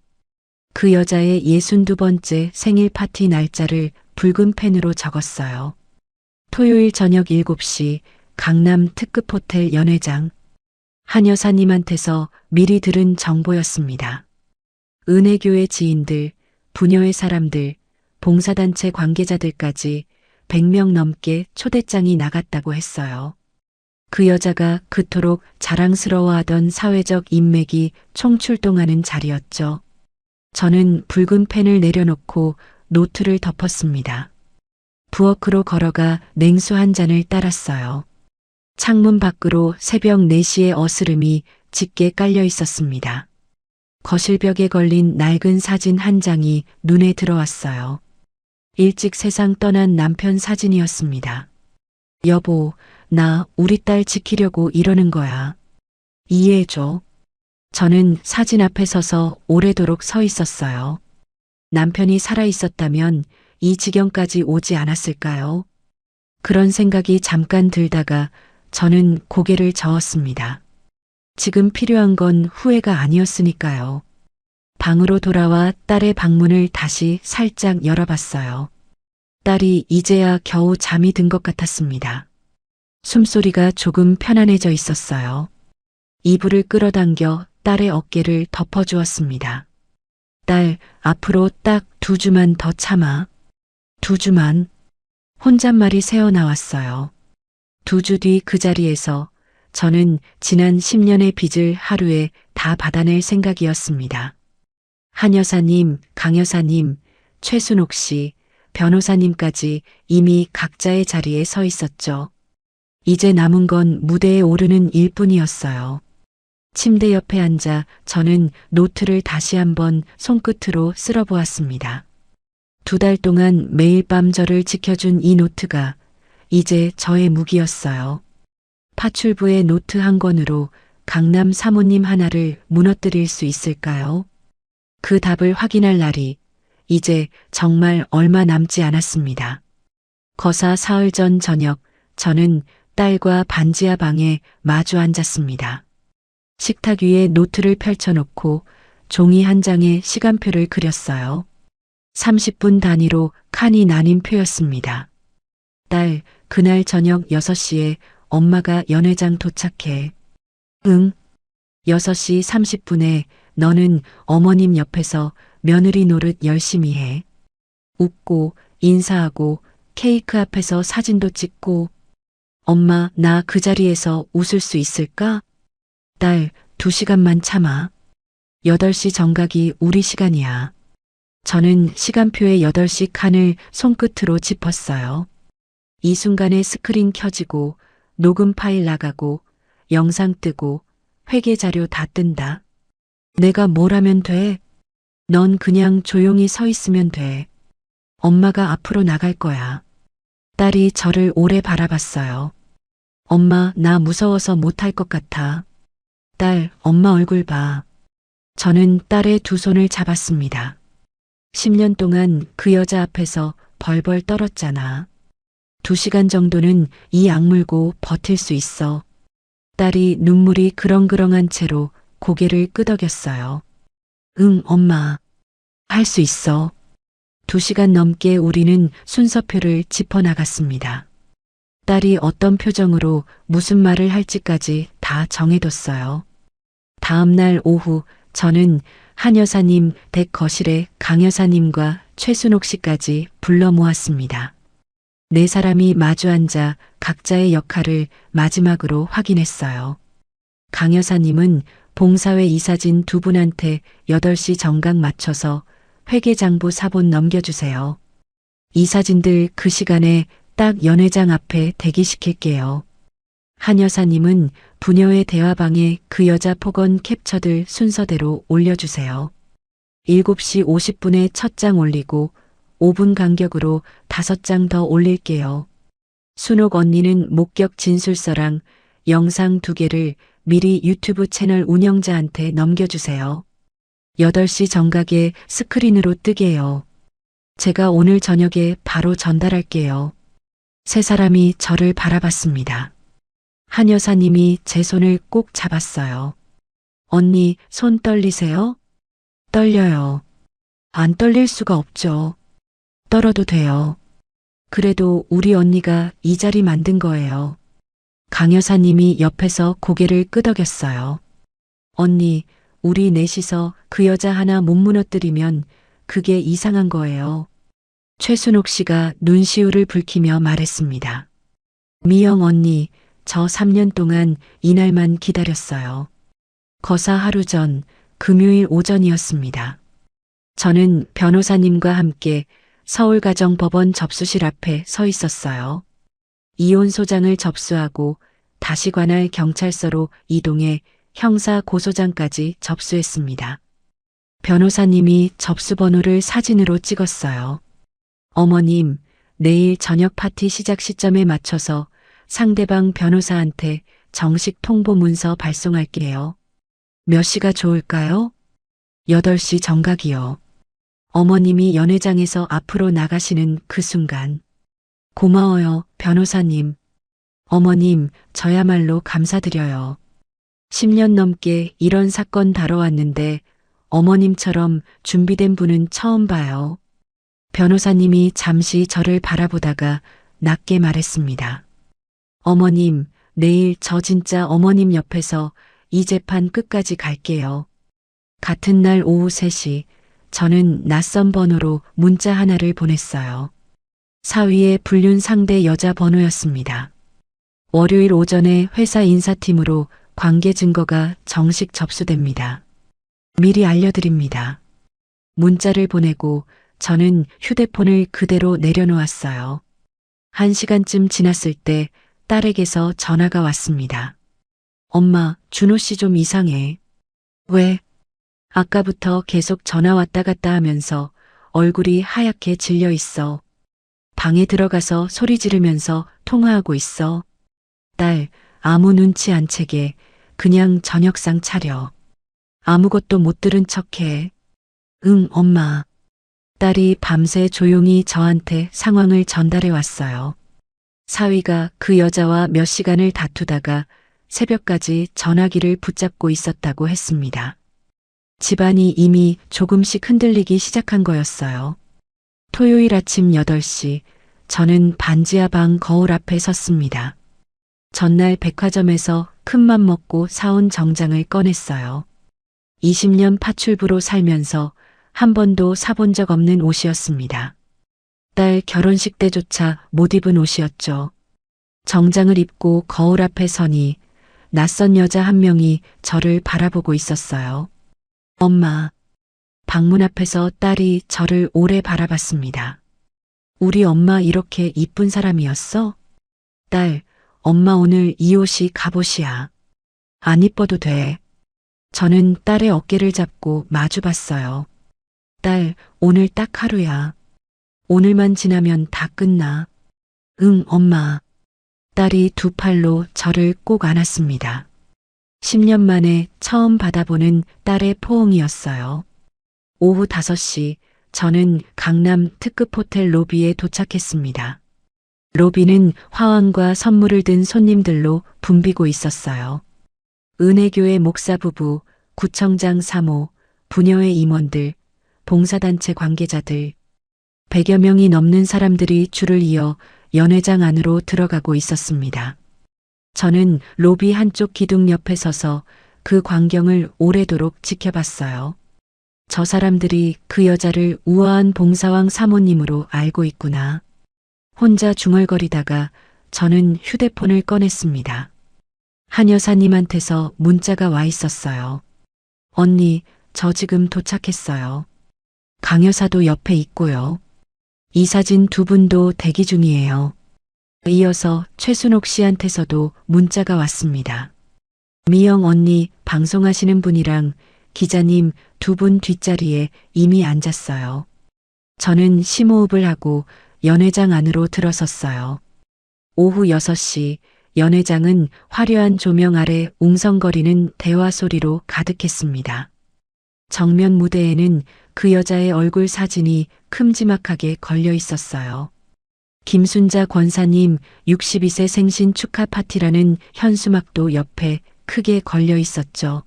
Speaker 1: 그 여자의 62번째 생일 파티 날짜를 붉은 펜으로 적었어요. 토요일 저녁 7시 강남 특급 호텔 연회장. 한 여사님한테서 미리 들은 정보였습니다. 은혜교회 지인들, 부녀회 사람들, 봉사단체 관계자들까지 100명 넘게 초대장이 나갔다고 했어요. 그 여자가 그토록 자랑스러워하던 사회적 인맥이 총출동하는 자리였죠. 저는 붉은 펜을 내려놓고 노트를 덮었습니다. 부엌으로 걸어가 냉수 한 잔을 따랐어요. 창문 밖으로 새벽 4시의 어스름이 짙게 깔려 있었습니다. 거실벽에 걸린 낡은 사진 한 장이 눈에 들어왔어요. 일찍 세상 떠난 남편 사진이었습니다. 여보, 나 우리 딸 지키려고 이러는 거야. 이해해줘. 저는 사진 앞에 서서 오래도록 서 있었어요. 남편이 살아 있었다면 이 지경까지 오지 않았을까요? 그런 생각이 잠깐 들다가 저는 고개를 저었습니다. 지금 필요한 건 후회가 아니었으니까요. 방으로 돌아와 딸의 방문을 다시 살짝 열어봤어요. 딸이 이제야 겨우 잠이 든 것 같았습니다. 숨소리가 조금 편안해져 있었어요. 이불을 끌어당겨 딸의 어깨를 덮어주었습니다. 딸, 앞으로 딱 2주만 더 참아. 2주만. 혼잣말이 새어나왔어요. 2주 뒤 그 자리에서 저는 지난 10년의 빚을 하루에 다 받아낼 생각이었습니다. 한 여사님, 강 여사님, 최순옥 씨, 변호사님까지 이미 각자의 자리에 서 있었죠. 이제 남은 건 무대에 오르는 일뿐이었어요. 침대 옆에 앉아 저는 노트를 다시 한번 손끝으로 쓸어보았습니다. 2달 동안 매일 밤 저를 지켜준 이 노트가 이제 저의 무기였어요. 파출부의 노트 한 권으로 강남 사모님 하나를 무너뜨릴 수 있을까요? 그 답을 확인할 날이 이제 정말 얼마 남지 않았습니다. 거사 사흘 전 저녁, 저는 딸과 반지하 방에 마주 앉았습니다. 식탁 위에 노트를 펼쳐놓고 종이 한 장에 시간표를 그렸어요. 30분 단위로 칸이 나뉜 표였습니다. 딸, 그날 저녁 6시에 엄마가 연회장 도착해. 응. 6시 30분에 너는 어머님 옆에서 며느리 노릇 열심히 해. 웃고 인사하고 케이크 앞에서 사진도 찍고. 엄마, 나 그 자리에서 웃을 수 있을까? 딸, 2시간만 참아. 8시 정각이 우리 시간이야. 저는 시간표의 8시 칸을 손끝으로 짚었어요. 이 순간에 스크린 켜지고 녹음 파일 나가고 영상 뜨고 회계 자료 다 뜬다. 내가 뭘 하면 돼? 넌 그냥 조용히 서 있으면 돼. 엄마가 앞으로 나갈 거야. 딸이 저를 오래 바라봤어요. 엄마, 나 무서워서 못할 것 같아. 딸, 엄마 얼굴 봐. 저는 딸의 두 손을 잡았습니다. 10년 동안 그 여자 앞에서 벌벌 떨었잖아. 2시간 정도는 이 악물고 버틸 수 있어. 딸이 눈물이 그렁그렁한 채로 고개를 끄덕였어요. 응, 엄마. 할 수 있어. 2시간 넘게 우리는 순서표를 짚어나갔습니다. 딸이 어떤 표정으로 무슨 말을 할지까지 다 정해뒀어요. 다음 날 오후 저는 한 여사님 댁 거실에 강 여사님과 최순옥 씨까지 불러 모았습니다. 네 사람이 마주 앉아 각자의 역할을 마지막으로 확인했어요. 강 여사님은 봉사회 이사진 두 분한테 8시 정각 맞춰서 회계장부 사본 넘겨주세요. 이사진들 그 시간에 딱 연회장 앞에 대기시킬게요. 한 여사님은 부녀의 대화방에 그 여자 폭언 캡처들 순서대로 올려주세요. 7시 50분에 첫 장 올리고 5분 간격으로 5장 더 올릴게요. 순옥 언니는 목격 진술서랑 영상 2개를 미리 유튜브 채널 운영자한테 넘겨주세요. 8시 정각에 스크린으로 뜨게요. 제가 오늘 저녁에 바로 전달할게요. 세 사람이 저를 바라봤습니다. 한 여사님이 제 손을 꼭 잡았어요. 언니, 손 떨리세요? 떨려요. 안 떨릴 수가 없죠. 떨어도 돼요. 그래도 우리 언니가 이 자리 만든 거예요. 강 여사님이 옆에서 고개를 끄덕였어요. 언니, 우리 넷이서 그 여자 하나 못 무너뜨리면 그게 이상한 거예요. 최순옥 씨가 눈시울을 붉히며 말했습니다. 미영 언니, 저 3년 동안 이날만 기다렸어요. 거사 하루 전 금요일 오전이었습니다. 저는 변호사님과 함께 서울가정법원 접수실 앞에 서 있었어요. 이혼 소장을 접수하고 다시 관할 경찰서로 이동해 형사 고소장까지 접수했습니다. 변호사님이 접수 번호를 사진으로 찍었어요. 어머님, 내일 저녁 파티 시작 시점에 맞춰서 상대방 변호사한테 정식 통보 문서 발송할게요. 몇 시가 좋을까요? 8시 정각이요. 어머님이 연회장에서 앞으로 나가시는 그 순간. 고마워요, 변호사님. 어머님, 저야말로 감사드려요. 10년 넘게 이런 사건 다뤄왔는데 어머님처럼 준비된 분은 처음 봐요. 변호사님이 잠시 저를 바라보다가 낮게 말했습니다. 어머님, 내일 저 진짜 어머님 옆에서 이 재판 끝까지 갈게요. 같은 날 오후 3시 저는 낯선 번호로 문자 하나를 보냈어요. 사위의 불륜 상대 여자 번호였습니다. 월요일 오전에 회사 인사팀으로 관계 증거가 정식 접수됩니다. 미리 알려드립니다. 문자를 보내고 저는 휴대폰을 그대로 내려놓았어요. 1시간쯤 지났을 때 딸에게서 전화가 왔습니다. 엄마, 준호 씨 좀 이상해. 왜? 아까부터 계속 전화 왔다 갔다 하면서 얼굴이 하얗게 질려 있어. 방에 들어가서 소리 지르면서 통화하고 있어. 딸, 아무 눈치 안 채게 그냥 저녁상 차려. 아무것도 못 들은 척해. 응, 엄마. 딸이 밤새 조용히 저한테 상황을 전달해 왔어요. 사위가 그 여자와 몇 시간을 다투다가 새벽까지 전화기를 붙잡고 있었다고 했습니다. 집안이 이미 조금씩 흔들리기 시작한 거였어요. 토요일 아침 8시, 저는 반지하 방 거울 앞에 섰습니다. 전날 백화점에서 큰맘 먹고 사온 정장을 꺼냈어요. 20년 파출부로 살면서 한 번도 사본 적 없는 옷이었습니다. 딸 결혼식 때조차 못 입은 옷이었죠. 정장을 입고 거울 앞에 서니 낯선 여자 한 명이 저를 바라보고 있었어요. 엄마, 방문 앞에서 딸이 저를 오래 바라봤습니다. 우리 엄마 이렇게 이쁜 사람이었어? 딸, 엄마 오늘 이 옷이 갑옷이야. 안 이뻐도 돼. 저는 딸의 어깨를 잡고 마주 봤어요. 딸, 오늘 딱 하루야. 오늘만 지나면 다 끝나. 응, 엄마. 딸이 두 팔로 저를 꼭 안았습니다. 10년 만에 처음 받아보는 딸의 포옹이었어요. 오후 5시 저는 강남 특급 호텔 로비에 도착했습니다. 로비는 화환과 선물을 든 손님들로 붐비고 있었어요. 은혜교회 목사 부부, 구청장 사모, 부녀회 임원들, 봉사단체 관계자들, 100여 명이 넘는 사람들이 줄을 이어 연회장 안으로 들어가고 있었습니다. 저는 로비 한쪽 기둥 옆에 서서 그 광경을 오래도록 지켜봤어요. 저 사람들이 그 여자를 우아한 봉사왕 사모님으로 알고 있구나. 혼자 중얼거리다가 저는 휴대폰을 꺼냈습니다. 한 여사님한테서 문자가 와 있었어요. 언니, 저 지금 도착했어요. 강 여사도 옆에 있고요. 이 사진 두 분도 대기 중이에요. 이어서 최순옥 씨한테서도 문자가 왔습니다. 미영 언니 방송하시는 분이랑 기자님 두 분 뒷자리에 이미 앉았어요. 저는 심호흡을 하고 연회장 안으로 들어섰어요. 오후 6시 연회장은 화려한 조명 아래 웅성거리는 대화 소리로 가득했습니다. 정면 무대에는 그 여자의 얼굴 사진이 큼지막하게 걸려 있었어요. 김순자 권사님 62세 생신 축하 파티라는 현수막도 옆에 크게 걸려 있었죠.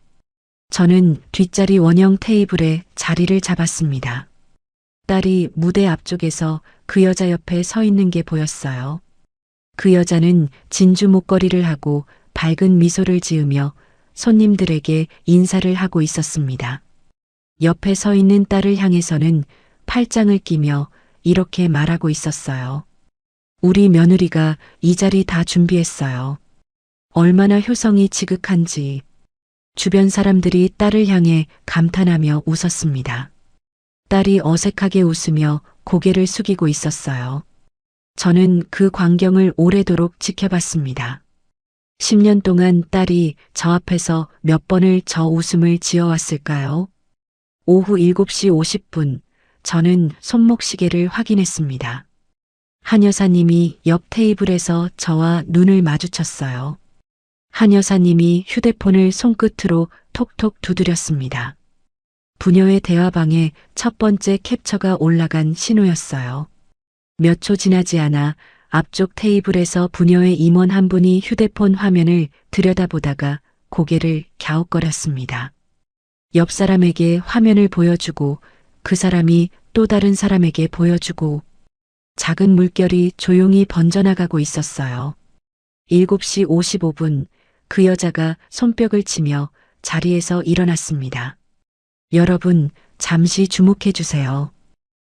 Speaker 1: 저는 뒷자리 원형 테이블에 자리를 잡았습니다. 딸이 무대 앞쪽에서 그 여자 옆에 서 있는 게 보였어요. 그 여자는 진주 목걸이를 하고 밝은 미소를 지으며 손님들에게 인사를 하고 있었습니다. 옆에 서 있는 딸을 향해서는 팔짱을 끼며 이렇게 말하고 있었어요. 우리 며느리가 이 자리 다 준비했어요. 얼마나 효성이 지극한지. 주변 사람들이 딸을 향해 감탄하며 웃었습니다. 딸이 어색하게 웃으며 고개를 숙이고 있었어요. 저는 그 광경을 오래도록 지켜봤습니다. 10년 동안 딸이 저 앞에서 몇 번을 저 웃음을 지어왔을까요? 오후 7시 50분, 저는 손목시계를 확인했습니다. 한 여사님이 옆 테이블에서 저와 눈을 마주쳤어요. 한 여사님이 휴대폰을 손끝으로 톡톡 두드렸습니다. 부녀의 대화방에 첫 번째 캡처가 올라간 신호였어요. 몇 초 지나지 않아 앞쪽 테이블에서 부녀의 임원 한 분이 휴대폰 화면을 들여다보다가 고개를 갸웃거렸습니다. 옆 사람에게 화면을 보여주고 그 사람이 또 다른 사람에게 보여주고 작은 물결이 조용히 번져나가고 있었어요. 7시 55분 그 여자가 손뼉을 치며 자리에서 일어났습니다. 여러분, 잠시 주목해 주세요.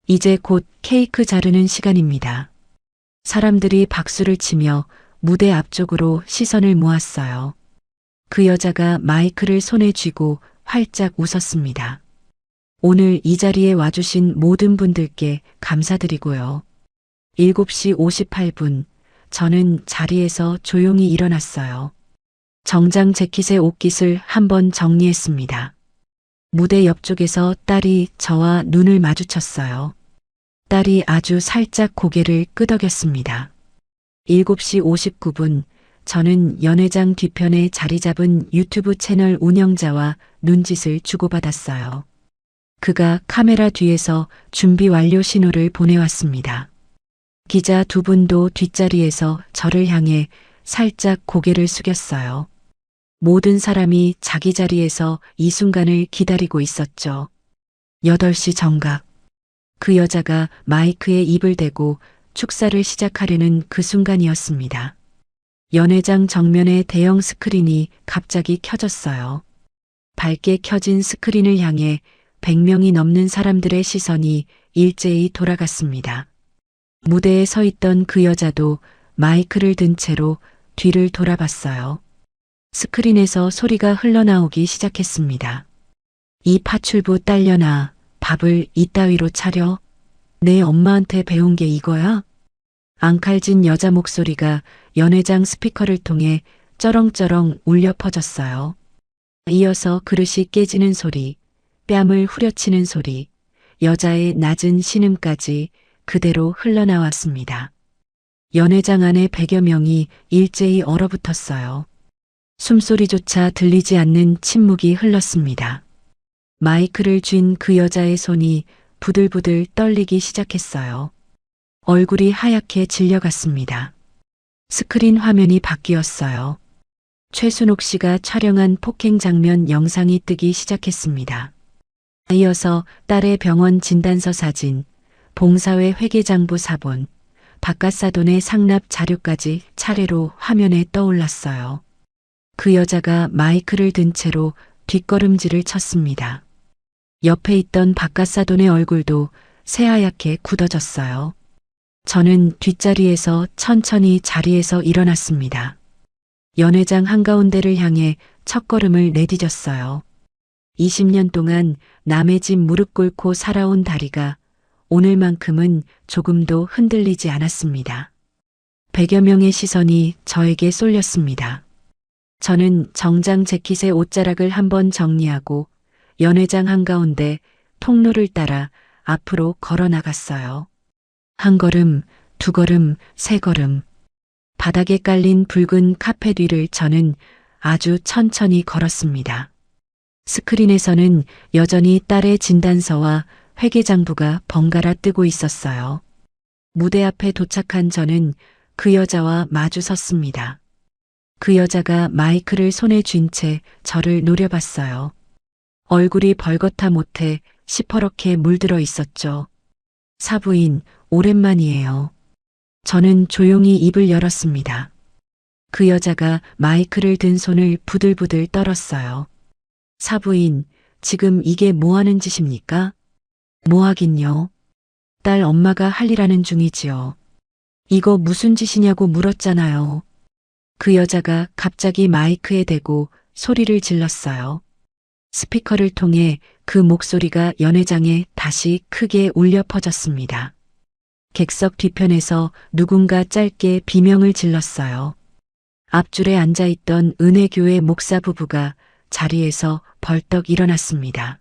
Speaker 1: 이제 곧 케이크 자르는 시간입니다. 사람들이 박수를 치며 무대 앞쪽으로 시선을 모았어요. 그 여자가 마이크를 손에 쥐고 활짝 웃었습니다. 오늘 이 자리에 와주신 모든 분들께 감사드리고요. 7시 58분, 저는 자리에서 조용히 일어났어요. 정장 재킷의 옷깃을 한번 정리했습니다. 무대 옆쪽에서 딸이 저와 눈을 마주쳤어요. 딸이 아주 살짝 고개를 끄덕였습니다. 7시 59분, 저는 연회장 뒤편에 자리 잡은 유튜브 채널 운영자와 눈짓을 주고받았어요. 그가 카메라 뒤에서 준비 완료 신호를 보내왔습니다. 기자 두 분도 뒷자리에서 저를 향해 살짝 고개를 숙였어요. 모든 사람이 자기 자리에서 이 순간을 기다리고 있었죠. 8시 정각. 그 여자가 마이크에 입을 대고 축사를 시작하려는 그 순간이었습니다. 연회장 정면의 대형 스크린이 갑자기 켜졌어요. 밝게 켜진 스크린을 향해 100명이 넘는 사람들의 시선이 일제히 돌아갔습니다. 무대에 서 있던 그 여자도 마이크를 든 채로 뒤를 돌아봤어요. 스크린에서 소리가 흘러나오기 시작했습니다. 이 파출부 딸려나 밥을 이따위로 차려? 내 엄마한테 배운 게 이거야? 앙칼진 여자 목소리가 연회장 스피커를 통해 쩌렁쩌렁 울려 퍼졌어요. 이어서 그릇이 깨지는 소리, 뺨을 후려치는 소리, 여자의 낮은 신음까지 그대로 흘러나왔습니다. 연회장 안에 100여 명이 일제히 얼어붙었어요. 숨소리조차 들리지 않는 침묵이 흘렀습니다. 마이크를 쥔 그 여자의 손이 부들부들 떨리기 시작했어요. 얼굴이 하얗게 질려갔습니다. 스크린 화면이 바뀌었어요. 최순옥 씨가 촬영한 폭행 장면 영상이 뜨기 시작했습니다. 이어서 딸의 병원 진단서 사진, 봉사회 회계장부 사본, 바깥사돈의 상납 자료까지 차례로 화면에 떠올랐어요. 그 여자가 마이크를 든 채로 뒷걸음질을 쳤습니다. 옆에 있던 바깥사돈의 얼굴도 새하얗게 굳어졌어요. 저는 뒷자리에서 천천히 자리에서 일어났습니다. 연회장 한가운데를 향해 첫걸음을 내디뎠어요. 20년 동안 남의 집 무릎 꿇고 살아온 다리가 오늘만큼은 조금도 흔들리지 않았습니다. 100여 명의 시선이 저에게 쏠렸습니다. 저는 정장 재킷의 옷자락을 한번 정리하고 연회장 한가운데 통로를 따라 앞으로 걸어 나갔어요. 한 걸음, 두 걸음, 세 걸음. 바닥에 깔린 붉은 카펫 위를 저는 아주 천천히 걸었습니다. 스크린에서는 여전히 딸의 진단서와 회계장부가 번갈아 뜨고 있었어요. 무대 앞에 도착한 저는 그 여자와 마주 섰습니다. 그 여자가 마이크를 손에 쥔 채 저를 노려봤어요. 얼굴이 벌겋다 못해 시퍼렇게 물들어 있었죠. 사부인, 오랜만이에요. 저는 조용히 입을 열었습니다. 그 여자가 마이크를 든 손을 부들부들 떨었어요. 사부인, 지금 이게 뭐 하는 짓입니까? 뭐 하긴요. 딸 엄마가 할 일 하는 중이지요. 이거 무슨 짓이냐고 물었잖아요. 그 여자가 갑자기 마이크에 대고 소리를 질렀어요. 스피커를 통해 그 목소리가 연회장에 다시 크게 울려 퍼졌습니다. 객석 뒤편에서 누군가 짧게 비명을 질렀어요. 앞줄에 앉아있던 은혜교회 목사 부부가 자리에서 벌떡 일어났습니다.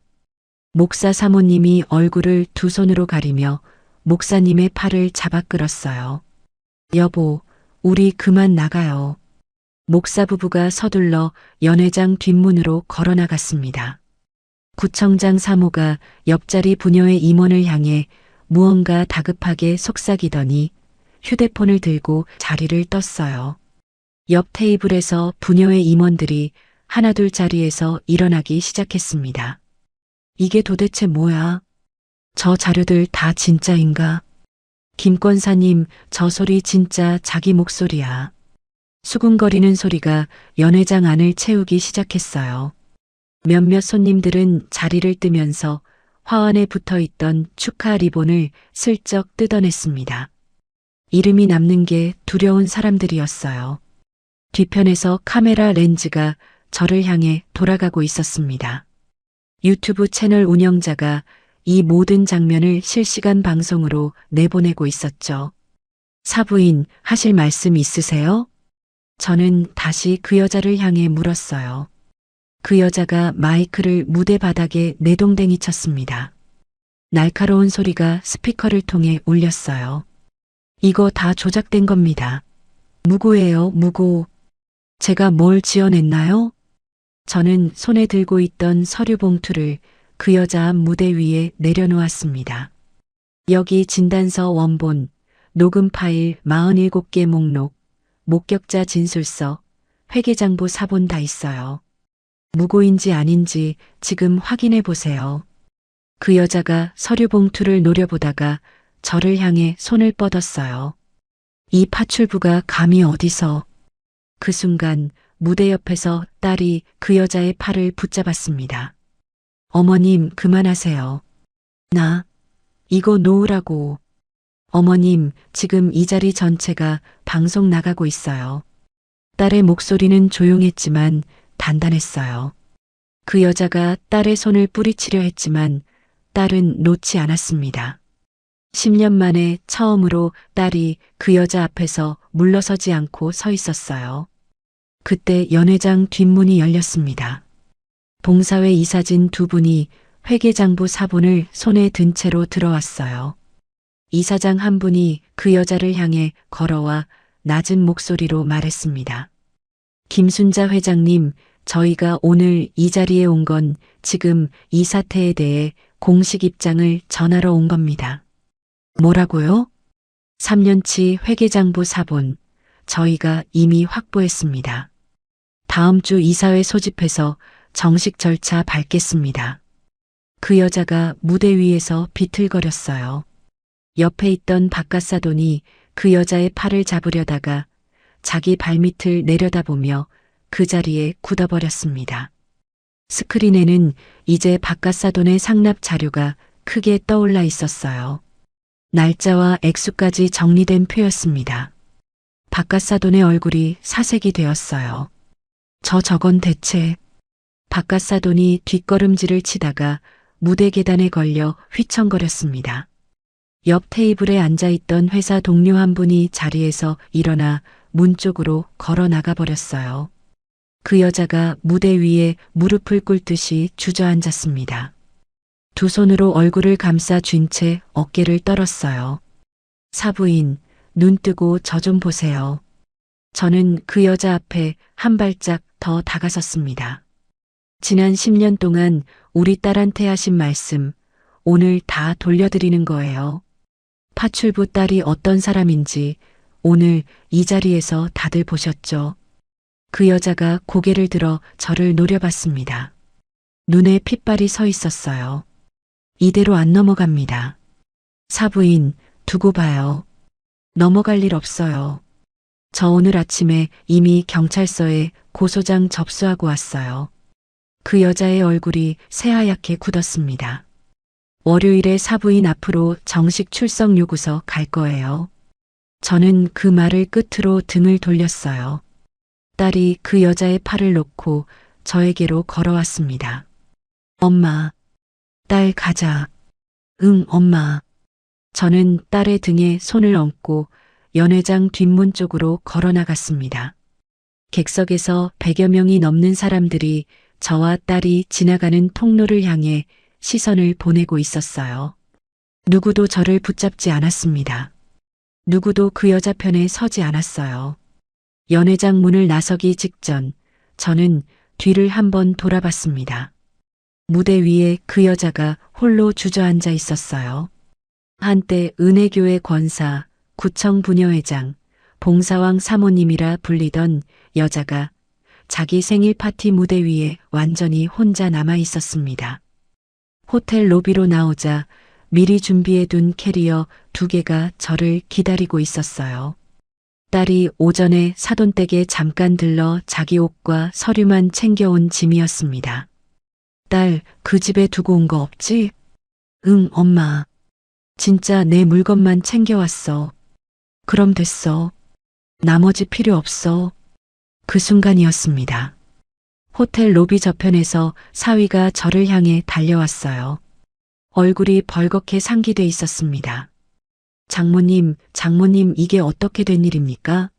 Speaker 1: 목사 사모님이 얼굴을 두 손으로 가리며 목사님의 팔을 잡아 끌었어요. 여보, 우리 그만 나가요. 목사 부부가 서둘러 연회장 뒷문으로 걸어 나갔습니다. 구청장 사모가 옆자리 부녀의 임원을 향해 무언가 다급하게 속삭이더니 휴대폰을 들고 자리를 떴어요. 옆 테이블에서 부녀의 임원들이 하나둘 자리에서 일어나기 시작했습니다. 이게 도대체 뭐야? 저 자료들 다 진짜인가? 김 권사님, 저 소리 진짜 자기 목소리야. 수군거리는 소리가 연회장 안을 채우기 시작했어요. 몇몇 손님들은 자리를 뜨면서 화환에 붙어있던 축하 리본을 슬쩍 뜯어냈습니다. 이름이 남는 게 두려운 사람들이었어요. 뒤편에서 카메라 렌즈가 저를 향해 돌아가고 있었습니다. 유튜브 채널 운영자가 이 모든 장면을 실시간 방송으로 내보내고 있었죠. 사부인, 하실 말씀 있으세요? 저는 다시 그 여자를 향해 물었어요. 그 여자가 마이크를 무대 바닥에 내동댕이 쳤습니다. 날카로운 소리가 스피커를 통해 울렸어요. 이거 다 조작된 겁니다. 무고예요, 무고. 제가 뭘 지어냈나요? 저는 손에 들고 있던 서류 봉투를 그 여자 앞 무대 위에 내려놓았습니다. 여기 진단서 원본, 녹음 파일 47개 목록, 목격자 진술서, 회계장부 사본 다 있어요. 무고인지 아닌지 지금 확인해 보세요. 그 여자가 서류 봉투를 노려보다가 저를 향해 손을 뻗었어요. 이 파출부가 감히 어디서? 그 순간 무대 옆에서 딸이 그 여자의 팔을 붙잡았습니다. 어머님, 그만하세요. 이거 놓으라고. 어머님, 지금 이 자리 전체가 방송 나가고 있어요. 딸의 목소리는 조용했지만 단단했어요. 그 여자가 딸의 손을 뿌리치려 했지만 딸은 놓지 않았습니다. 10년 만에 처음으로 딸이 그 여자 앞에서 물러서지 않고 서 있었어요. 그때 연회장 뒷문이 열렸습니다. 봉사회 이사진 두 분이 회계장부 사본을 손에 든 채로 들어왔어요. 이사장 한 분이 그 여자를 향해 걸어와 낮은 목소리로 말했습니다. 김순자 회장님, 저희가 오늘 이 자리에 온 건 지금 이 사태에 대해 공식 입장을 전하러 온 겁니다. 뭐라고요? 3년치 회계장부 사본, 저희가 이미 확보했습니다. 다음 주 이사회 소집해서 정식 절차 밟겠습니다. 그 여자가 무대 위에서 비틀거렸어요. 옆에 있던 박가사돈이 그 여자의 팔을 잡으려다가 자기 발밑을 내려다보며 그 자리에 굳어버렸습니다. 스크린에는 이제 박가사돈의 상납 자료가 크게 떠올라 있었어요. 날짜와 액수까지 정리된 표였습니다. 박가사돈의 얼굴이 사색이 되었어요. 저건 대체... 박가사돈이 뒷걸음질을 치다가 무대 계단에 걸려 휘청거렸습니다. 옆 테이블에 앉아있던 회사 동료 한 분이 자리에서 일어나 문 쪽으로 걸어 나가 버렸어요. 그 여자가 무대 위에 무릎을 꿇듯이 주저앉았습니다. 두 손으로 얼굴을 감싸 쥔 채 어깨를 떨었어요. 사부인, 눈 뜨고 저 좀 보세요. 저는 그 여자 앞에 한 발짝 더 다가섰습니다. 지난 10년 동안 우리 딸한테 하신 말씀, 오늘 다 돌려드리는 거예요. 파출부 딸이 어떤 사람인지 오늘 이 자리에서 다들 보셨죠? 그 여자가 고개를 들어 저를 노려봤습니다. 눈에 핏발이 서 있었어요. 이대로 안 넘어갑니다. 사부인, 두고 봐요. 넘어갈 일 없어요. 저 오늘 아침에 이미 경찰서에 고소장 접수하고 왔어요. 그 여자의 얼굴이 새하얗게 굳었습니다. 월요일에 사부인 앞으로 정식 출석 요구서 갈 거예요. 저는 그 말을 끝으로 등을 돌렸어요. 딸이 그 여자의 팔을 놓고 저에게로 걸어왔습니다. 엄마, 딸 가자. 응, 엄마. 저는 딸의 등에 손을 얹고 연회장 뒷문 쪽으로 걸어 나갔습니다. 객석에서 100여 명이 넘는 사람들이 저와 딸이 지나가는 통로를 향해 시선을 보내고 있었어요. 누구도 저를 붙잡지 않았습니다. 누구도 그 여자 편에 서지 않았어요. 연회장 문을 나서기 직전 저는 뒤를 한번 돌아봤습니다. 무대 위에 그 여자가 홀로 주저앉아 있었어요. 한때 은혜교회 권사, 구청 부녀회장, 봉사왕 사모님이라 불리던 여자가 자기 생일 파티 무대 위에 완전히 혼자 남아 있었습니다. 호텔 로비로 나오자 미리 준비해둔 캐리어 2개가 저를 기다리고 있었어요. 딸이 오전에 사돈댁에 잠깐 들러 자기 옷과 서류만 챙겨온 짐이었습니다. 딸, 그 집에 두고 온 거 없지? 응, 엄마. 진짜 내 물건만 챙겨왔어. 그럼 됐어. 나머지 필요 없어. 그 순간이었습니다. 호텔 로비 저편에서 사위가 저를 향해 달려왔어요. 얼굴이 벌겋게 상기돼 있었습니다. 장모님, 이게 어떻게 된 일입니까?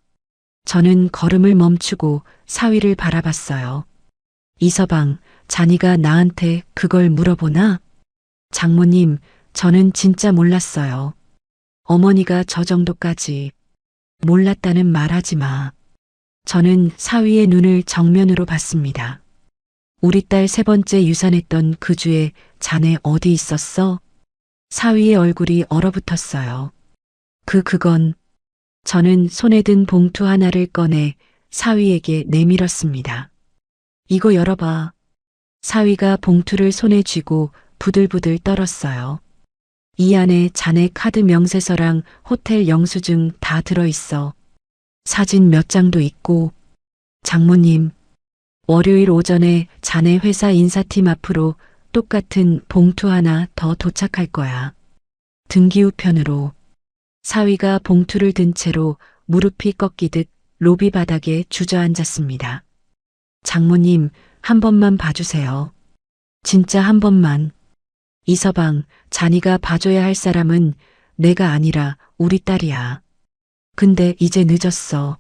Speaker 1: 저는 걸음을 멈추고 사위를 바라봤어요. 이서방, 자니가 나한테 그걸 물어보나? 장모님, 저는 진짜 몰랐어요. 어머니가 저 정도까지. 몰랐다는 말하지 마. 저는 사위의 눈을 정면으로 봤습니다. 우리 딸 3번째 유산했던 그 주에 자네 어디 있었어? 사위의 얼굴이 얼어붙었어요. 그건... 저는 손에 든 봉투 하나를 꺼내 사위에게 내밀었습니다. 이거 열어봐. 사위가 봉투를 손에 쥐고 부들부들 떨었어요. 이 안에 자네 카드 명세서랑 호텔 영수증 다 들어있어. 사진 몇 장도 있고. 장모님, 월요일 오전에 자네 회사 인사팀 앞으로 똑같은 봉투 하나 더 도착할 거야. 등기 우편으로. 사위가 봉투를 든 채로 무릎이 꺾이듯 로비 바닥에 주저앉았습니다. 장모님, 한 번만 봐주세요. 진짜 한 번만. 이서방, 자네가 봐줘야 할 사람은 내가 아니라 우리 딸이야. 근데 이제 늦었어.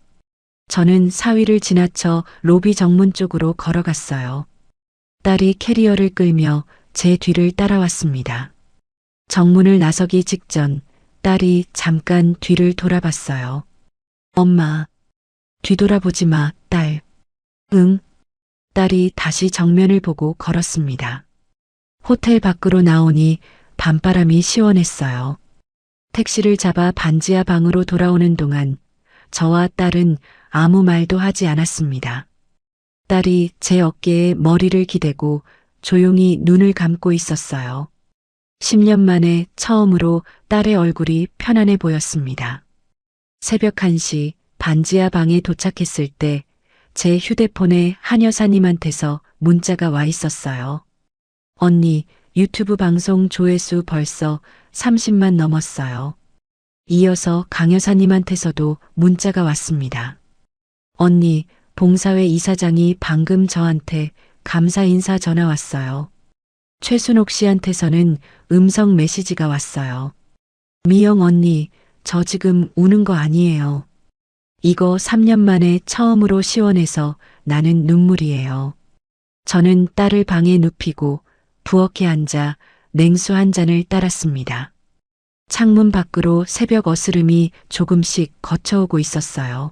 Speaker 1: 저는 사위를 지나쳐 로비 정문 쪽으로 걸어갔어요. 딸이 캐리어를 끌며 제 뒤를 따라왔습니다. 정문을 나서기 직전 딸이 잠깐 뒤를 돌아봤어요. 엄마, 뒤돌아보지 마, 딸. 응. 딸이 다시 정면을 보고 걸었습니다. 호텔 밖으로 나오니 밤바람이 시원했어요. 택시를 잡아 반지하 방으로 돌아오는 동안 저와 딸은 아무 말도 하지 않았습니다. 딸이 제 어깨에 머리를 기대고 조용히 눈을 감고 있었어요. 10년 만에 처음으로 딸의 얼굴이 편안해 보였습니다. 새벽 1시 반지하 방에 도착했을 때 제 휴대폰에 한 여사님한테서 문자가 와 있었어요. 언니, 유튜브 방송 조회수 벌써 30만 넘었어요. 이어서 강 여사님한테서도 문자가 왔습니다. 언니, 봉사회 이사장이 방금 저한테 감사 인사 전화 왔어요. 최순옥 씨한테서는 음성 메시지가 왔어요. 미영 언니, 저 지금 우는 거 아니에요. 이거 3년 만에 처음으로 시원해서 나는 눈물이에요. 저는 딸을 방에 눕히고 부엌에 앉아 냉수 한 잔을 따랐습니다. 창문 밖으로 새벽 어스름이 조금씩 거쳐오고 있었어요.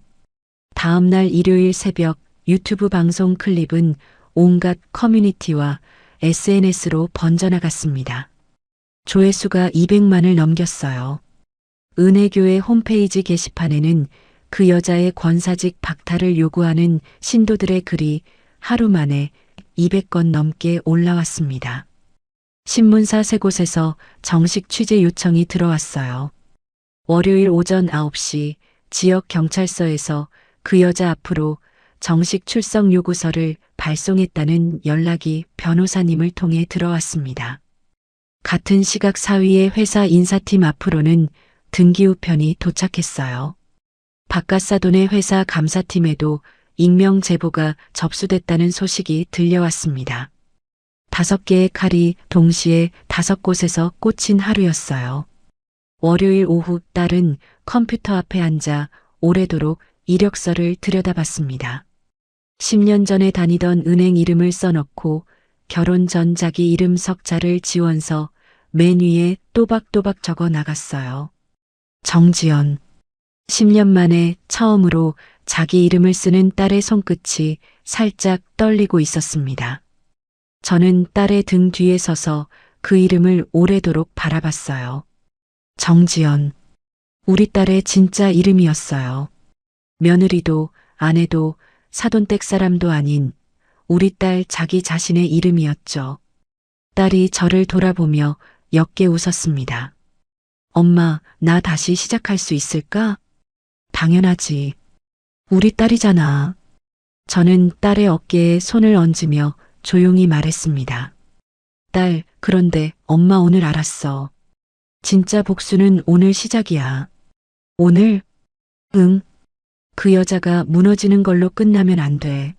Speaker 1: 다음 날 일요일 새벽 유튜브 방송 클립은 온갖 커뮤니티와 SNS로 번져나갔습니다. 조회수가 200만을 넘겼어요. 은혜교회 홈페이지 게시판에는 그 여자의 권사직 박탈을 요구하는 신도들의 글이 하루 만에 200건 넘게 올라왔습니다. 신문사 3곳에서 정식 취재 요청이 들어왔어요. 월요일 오전 9시 지역 경찰서에서 그 여자 앞으로 정식 출석 요구서를 발송했다는 연락이 변호사님을 통해 들어왔습니다. 같은 시각 사위의 회사 인사팀 앞으로는 등기 우편이 도착했어요. 박가사돈의 회사 감사팀에도 익명 제보가 접수됐다는 소식이 들려왔습니다. 5개의 칼이 동시에 5곳에서 꽂힌 하루였어요. 월요일 오후 딸은 컴퓨터 앞에 앉아 오래도록 이력서를 들여다봤습니다. 10년 전에 다니던 은행 이름을 써넣고 결혼 전 자기 이름 석자를 지원서 맨 위에 또박또박 적어 나갔어요. 정지연. 10년 만에 처음으로 자기 이름을 쓰는 딸의 손끝이 살짝 떨리고 있었습니다. 저는 딸의 등 뒤에 서서 그 이름을 오래도록 바라봤어요. 정지연. 우리 딸의 진짜 이름이었어요. 며느리도 아내도 사돈댁 사람도 아닌 우리 딸 자기 자신의 이름이었죠. 딸이 저를 돌아보며 옅게 웃었습니다. 엄마, 나 다시 시작할 수 있을까? 당연하지. 우리 딸이잖아. 저는 딸의 어깨에 손을 얹으며 조용히 말했습니다. 딸, 그런데 엄마 오늘 알았어. 진짜 복수는 오늘 시작이야. 오늘? 응. 그 여자가 무너지는 걸로 끝나면 안 돼.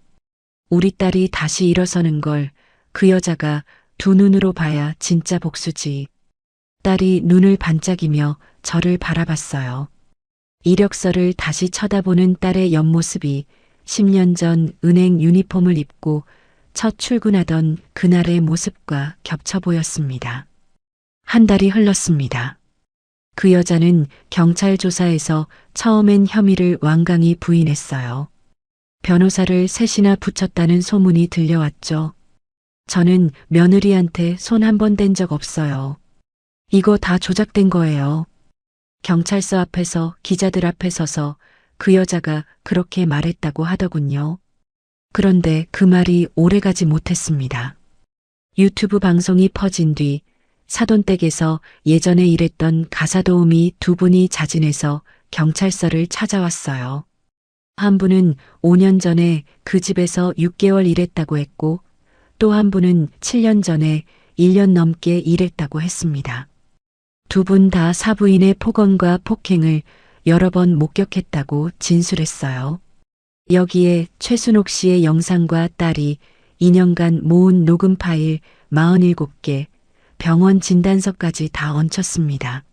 Speaker 1: 우리 딸이 다시 일어서는 걸 그 여자가 두 눈으로 봐야 진짜 복수지. 딸이 눈을 반짝이며 저를 바라봤어요. 이력서를 다시 쳐다보는 딸의 옆모습이 10년 전 은행 유니폼을 입고 첫 출근하던 그날의 모습과 겹쳐 보였습니다. 한 달이 흘렀습니다. 그 여자는 경찰 조사에서 처음엔 혐의를 완강히 부인했어요. 변호사를 셋이나 붙였다는 소문이 들려왔죠. 저는 며느리한테 손 한 번 댄 적 없어요. 이거 다 조작된 거예요. 경찰서 앞에서 기자들 앞에 서서 그 여자가 그렇게 말했다고 하더군요. 그런데 그 말이 오래가지 못했습니다. 유튜브 방송이 퍼진 뒤 사돈댁에서 예전에 일했던 가사도우미 2분이 자진해서 경찰서를 찾아왔어요. 한 분은 5년 전에 그 집에서 6개월 일했다고 했고 또 한 분은 7년 전에 1년 넘게 일했다고 했습니다. 2분 다 사부인의 폭언과 폭행을 여러 번 목격했다고 진술했어요. 여기에 최순옥 씨의 영상과 딸이 2년간 모은 녹음 파일 47개, 병원 진단서까지 다 얹혔습니다.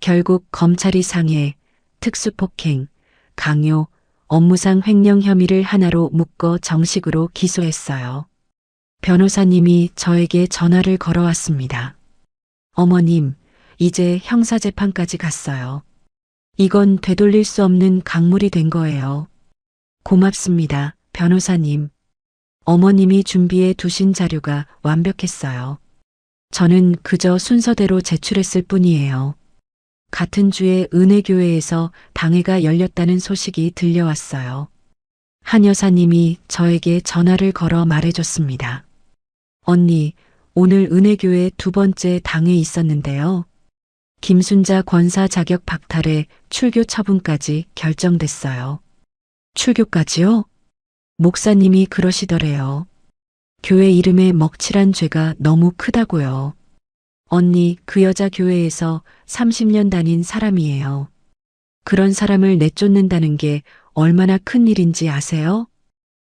Speaker 1: 결국 검찰이 상해, 특수폭행, 강요, 업무상 횡령 혐의를 하나로 묶어 정식으로 기소했어요. 변호사님이 저에게 전화를 걸어왔습니다. 어머님, 이제 형사재판까지 갔어요. 이건 되돌릴 수 없는 강물이 된 거예요. 고맙습니다, 변호사님. 어머님이 준비해 두신 자료가 완벽했어요. 저는 그저 순서대로 제출했을 뿐이에요. 같은 주에 은혜교회에서 당회가 열렸다는 소식이 들려왔어요. 한 여사님이 저에게 전화를 걸어 말해줬습니다. 언니, 오늘 은혜교회 두 번째 당회 있었는데요. 김순자 권사 자격 박탈에 출교 처분까지 결정됐어요. 출교까지요? 목사님이 그러시더래요. 교회 이름에 먹칠한 죄가 너무 크다고요. 언니, 그 여자 교회에서 30년 다닌 사람이에요. 그런 사람을 내쫓는다는 게 얼마나 큰 일인지 아세요?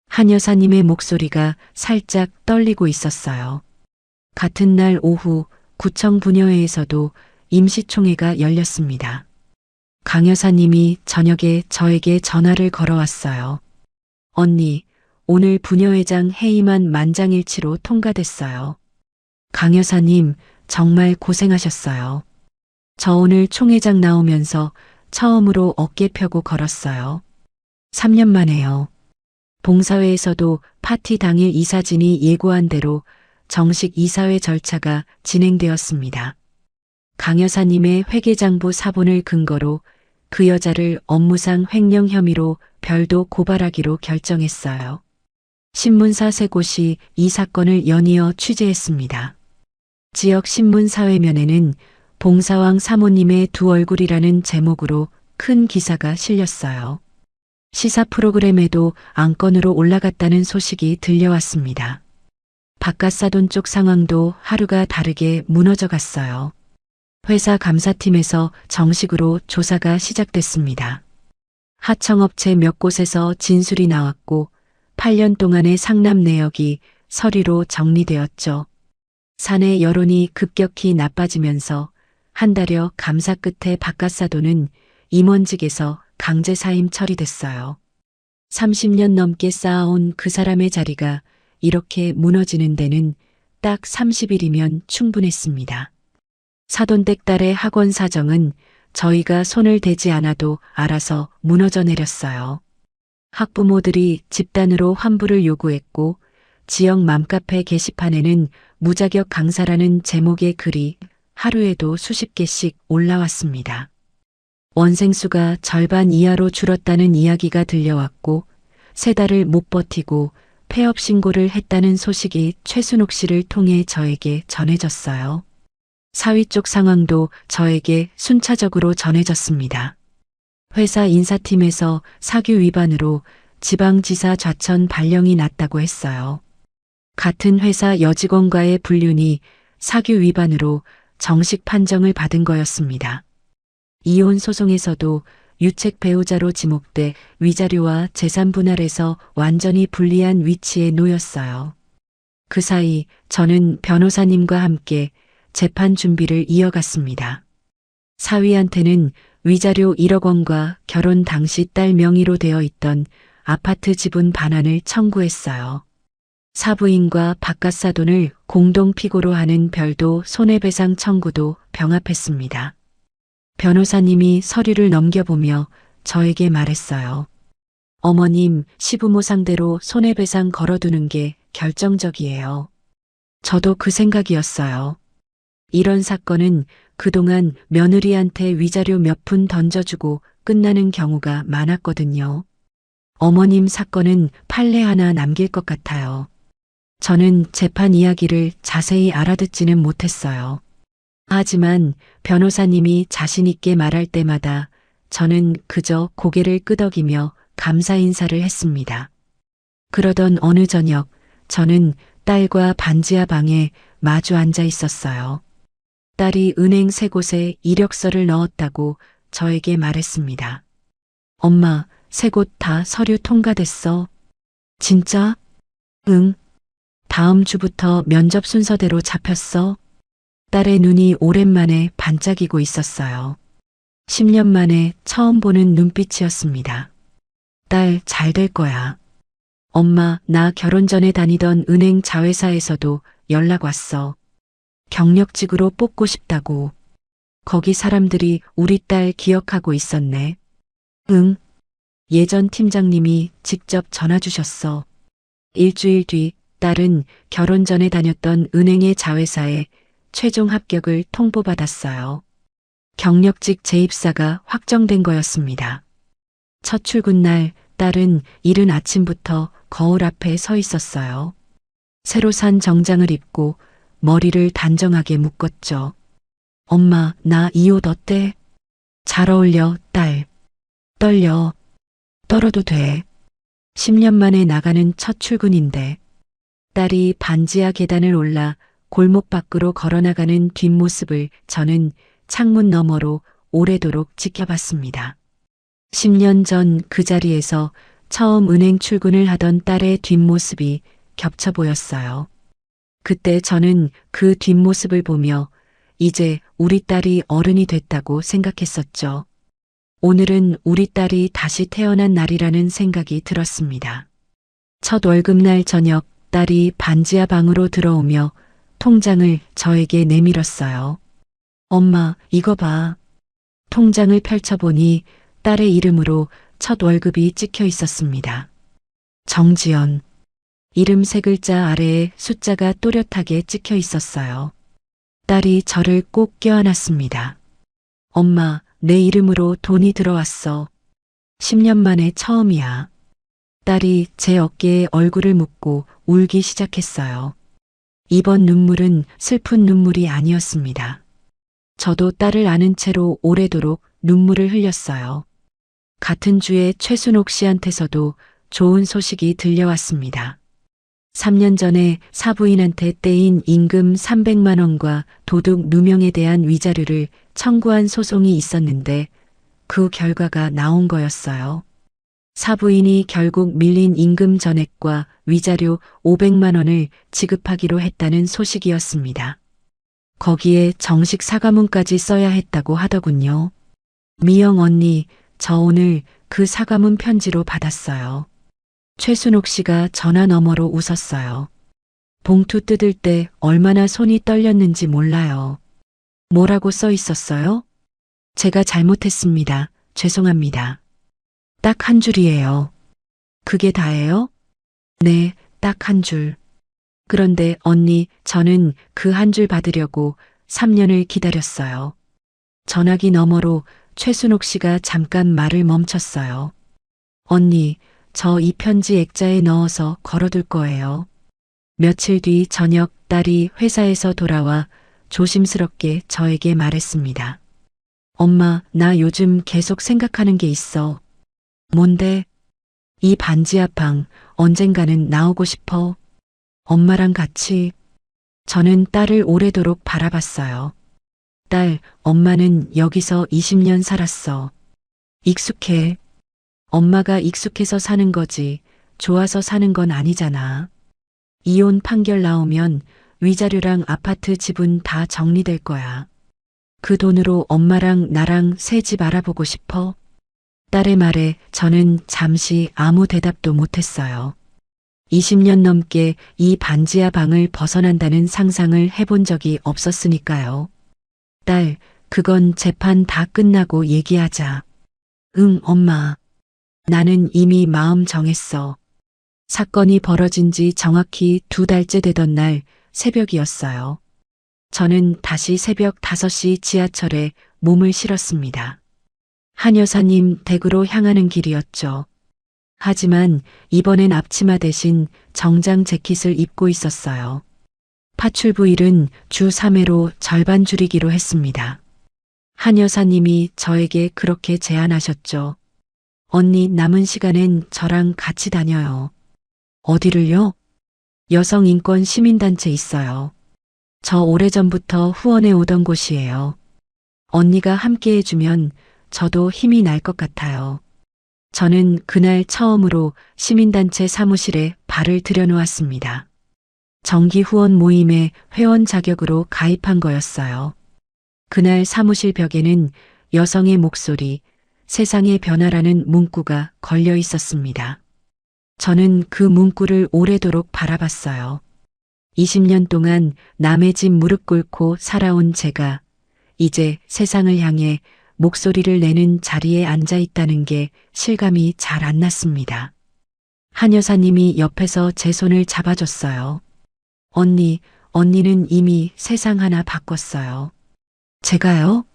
Speaker 1: 한 여사님의 목소리가 살짝 떨리고 있었어요. 같은 날 오후 구청 분여회에서도 임시총회가 열렸습니다. 강 여사님이 저녁에 저에게 전화를 걸어왔어요. 언니, 오늘 분여회장 회의만 만장일치로 통과됐어요. 강 여사님, 정말 고생하셨어요. 저 오늘 총회장 나오면서 처음으로 어깨 펴고 걸었어요. 3년 만에요. 봉사회에서도 파티 당일 이사진이 예고한 대로 정식 이사회 절차가 진행되었습니다. 강 여사님의 회계장부 사본을 근거로 그 여자를 업무상 횡령 혐의로 별도 고발하기로 결정했어요. 신문사 세 곳이 이 사건을 연이어 취재했습니다. 지역 신문 사회면에는 봉사왕 사모님의 두 얼굴이라는 제목으로 큰 기사가 실렸어요. 시사 프로그램에도 안건으로 올라갔다는 소식이 들려왔습니다. 바깥사돈 쪽 상황도 하루가 다르게 무너져 갔어요. 회사 감사팀에서 정식으로 조사가 시작됐습니다. 하청업체 몇 곳에서 진술이 나왔고 8년 동안의 상납 내역이 서류로 정리되었죠. 사내 여론이 급격히 나빠지면서 한 달여 감사 끝에 바깥사돈은 임원직에서 강제 사임 처리됐어요. 30년 넘게 쌓아온 그 사람의 자리가 이렇게 무너지는 데는 딱 30일이면 충분했습니다. 사돈댁 딸의 학원 사정은 저희가 손을 대지 않아도 알아서 무너져 내렸어요. 학부모들이 집단으로 환불을 요구했고 지역 맘카페 게시판에는 무자격 강사라는 제목의 글이 하루에도 수십 개씩 올라왔습니다. 원생수가 절반 이하로 줄었다는 이야기가 들려왔고 3달을 못 버티고 폐업 신고를 했다는 소식이 최순옥 씨를 통해 저에게 전해졌어요. 사위 쪽 상황도 저에게 순차적으로 전해졌습니다. 회사 인사팀에서 사규 위반으로 지방지사 좌천 발령이 났다고 했어요. 같은 회사 여직원과의 불륜이 사규 위반으로 정식 판정을 받은 거였습니다. 이혼 소송에서도 유책 배우자로 지목돼 위자료와 재산 분할에서 완전히 불리한 위치에 놓였어요. 그 사이 저는 변호사님과 함께 재판 준비를 이어갔습니다. 사위한테는 위자료 1억 원과 결혼 당시 딸 명의로 되어 있던 아파트 지분 반환을 청구했어요. 사부인과 바깥사돈을 공동 피고로 하는 별도 손해배상 청구도 병합했습니다. 변호사님이 서류를 넘겨보며 저에게 말했어요. 어머님, 시부모 상대로 손해배상 걸어두는 게 결정적이에요. 저도 그 생각이었어요. 이런 사건은 그동안 며느리한테 위자료 몇 푼 던져주고 끝나는 경우가 많았거든요. 어머님 사건은 판례 하나 남길 것 같아요. 저는 재판 이야기를 자세히 알아듣지는 못했어요. 하지만 변호사님이 자신 있게 말할 때마다 저는 그저 고개를 끄덕이며 감사 인사를 했습니다. 그러던 어느 저녁 저는 딸과 반지하 방에 마주 앉아 있었어요. 딸이 은행 3곳에 이력서를 넣었다고 저에게 말했습니다. 엄마, 3곳 다 서류 통과됐어. 진짜? 응. 다음 주부터 면접 순서대로 잡혔어. 딸의 눈이 오랜만에 반짝이고 있었어요. 10년 만에 처음 보는 눈빛이었습니다. 딸, 잘 될 거야. 엄마, 나 결혼 전에 다니던 은행 자회사에서도 연락 왔어. 경력직으로 뽑고 싶다고. 거기 사람들이 우리 딸 기억하고 있었네. 응. 예전 팀장님이 직접 전화 주셨어. 일주일 뒤 딸은 결혼 전에 다녔던 은행의 자회사에 최종 합격을 통보받았어요. 경력직 재입사가 확정된 거였습니다. 첫 출근 날 딸은 이른 아침부터 거울 앞에 서 있었어요. 새로 산 정장을 입고 머리를 단정하게 묶었죠. 엄마, 나 이 옷 어때? 잘 어울려, 딸. 떨려. 떨어도 돼. 10년 만에 나가는 첫 출근인데 딸이 반지하 계단을 올라 골목 밖으로 걸어나가는 뒷모습을 저는 창문 너머로 오래도록 지켜봤습니다. 10년 전 그 자리에서 처음 은행 출근을 하던 딸의 뒷모습이 겹쳐 보였어요. 그때 저는 그 뒷모습을 보며 이제 우리 딸이 어른이 됐다고 생각했었죠. 오늘은 우리 딸이 다시 태어난 날이라는 생각이 들었습니다. 첫 월급날 저녁 딸이 반지하 방으로 들어오며 통장을 저에게 내밀었어요. 엄마, 이거 봐. 통장을 펼쳐보니 딸의 이름으로 첫 월급이 찍혀 있었습니다. 정지연. 이름 세 글자 아래에 숫자가 또렷하게 찍혀 있었어요. 딸이 저를 꼭 껴안았습니다. 엄마, 내 이름으로 돈이 들어왔어. 10년 만에 처음이야. 딸이 제 어깨에 얼굴을 묻고 울기 시작했어요. 이번 눈물은 슬픈 눈물이 아니었습니다. 저도 딸을 안은 채로 오래도록 눈물을 흘렸어요. 같은 주에 최순옥 씨한테서도 좋은 소식이 들려왔습니다. 3년 전에 사부인한테 떼인 임금 300만 원과 도둑 누명에 대한 위자료를 청구한 소송이 있었는데 그 결과가 나온 거였어요. 사부인이 결국 밀린 임금 전액과 위자료 500만 원을 지급하기로 했다는 소식이었습니다. 거기에 정식 사과문까지 써야 했다고 하더군요. 미영 언니, 저 오늘 그 사과문 편지로 받았어요. 최순옥 씨가 전화 너머로 웃었어요. 봉투 뜯을 때 얼마나 손이 떨렸는지 몰라요. 뭐라고 써 있었어요? 제가 잘못했습니다. 죄송합니다. 딱 한 줄이에요. 그게 다예요? 네, 딱 한 줄. 그런데 언니, 저는 그 한 줄 받으려고 3년을 기다렸어요. 전화기 너머로 최순옥 씨가 잠깐 말을 멈췄어요. 언니, 저 이 편지 액자에 넣어서 걸어둘 거예요. 며칠 뒤 저녁 딸이 회사에서 돌아와 조심스럽게 저에게 말했습니다. 엄마, 나 요즘 계속 생각하는 게 있어. 뭔데? 이 반지하 방 언젠가는 나오고 싶어. 엄마랑 같이. 저는 딸을 오래도록 바라봤어요. 딸, 엄마는 여기서 20년 살았어. 익숙해. 엄마가 익숙해서 사는 거지 좋아서 사는 건 아니잖아. 이혼 판결 나오면 위자료랑 아파트 지분 다 정리될 거야. 그 돈으로 엄마랑 나랑 새 집 알아보고 싶어? 딸의 말에 저는 잠시 아무 대답도 못했어요. 20년 넘게 이 반지하 방을 벗어난다는 상상을 해본 적이 없었으니까요. 딸, 그건 재판 다 끝나고 얘기하자. 응, 엄마. 나는 이미 마음 정했어. 사건이 벌어진 지 정확히 2달째 되던 날 새벽이었어요. 저는 다시 새벽 5시 지하철에 몸을 실었습니다. 한 여사님 댁으로 향하는 길이었죠. 하지만 이번엔 앞치마 대신 정장 재킷을 입고 있었어요. 파출부일은 주 3회로 절반 줄이기로 했습니다. 한 여사님이 저에게 그렇게 제안하셨죠. 언니, 남은 시간엔 저랑 같이 다녀요. 어디를요? 여성인권 시민단체 있어요. 저 오래전부터 후원해 오던 곳이에요. 언니가 함께 해주면 저도 힘이 날 것 같아요. 저는 그날 처음으로 시민단체 사무실에 발을 들여놓았습니다. 정기 후원 모임에 회원 자격으로 가입한 거였어요. 그날 사무실 벽에는 여성의 목소리, 세상의 변화라는 문구가 걸려 있었습니다. 저는 그 문구를 오래도록 바라봤어요. 20년 동안 남의 집 무릎 꿇고 살아온 제가 이제 세상을 향해 목소리를 내는 자리에 앉아 있다는 게 실감이 잘 안 났습니다. 한 여사님이 옆에서 제 손을 잡아줬어요. 언니는 이미 세상 하나 바꿨어요. 제가요?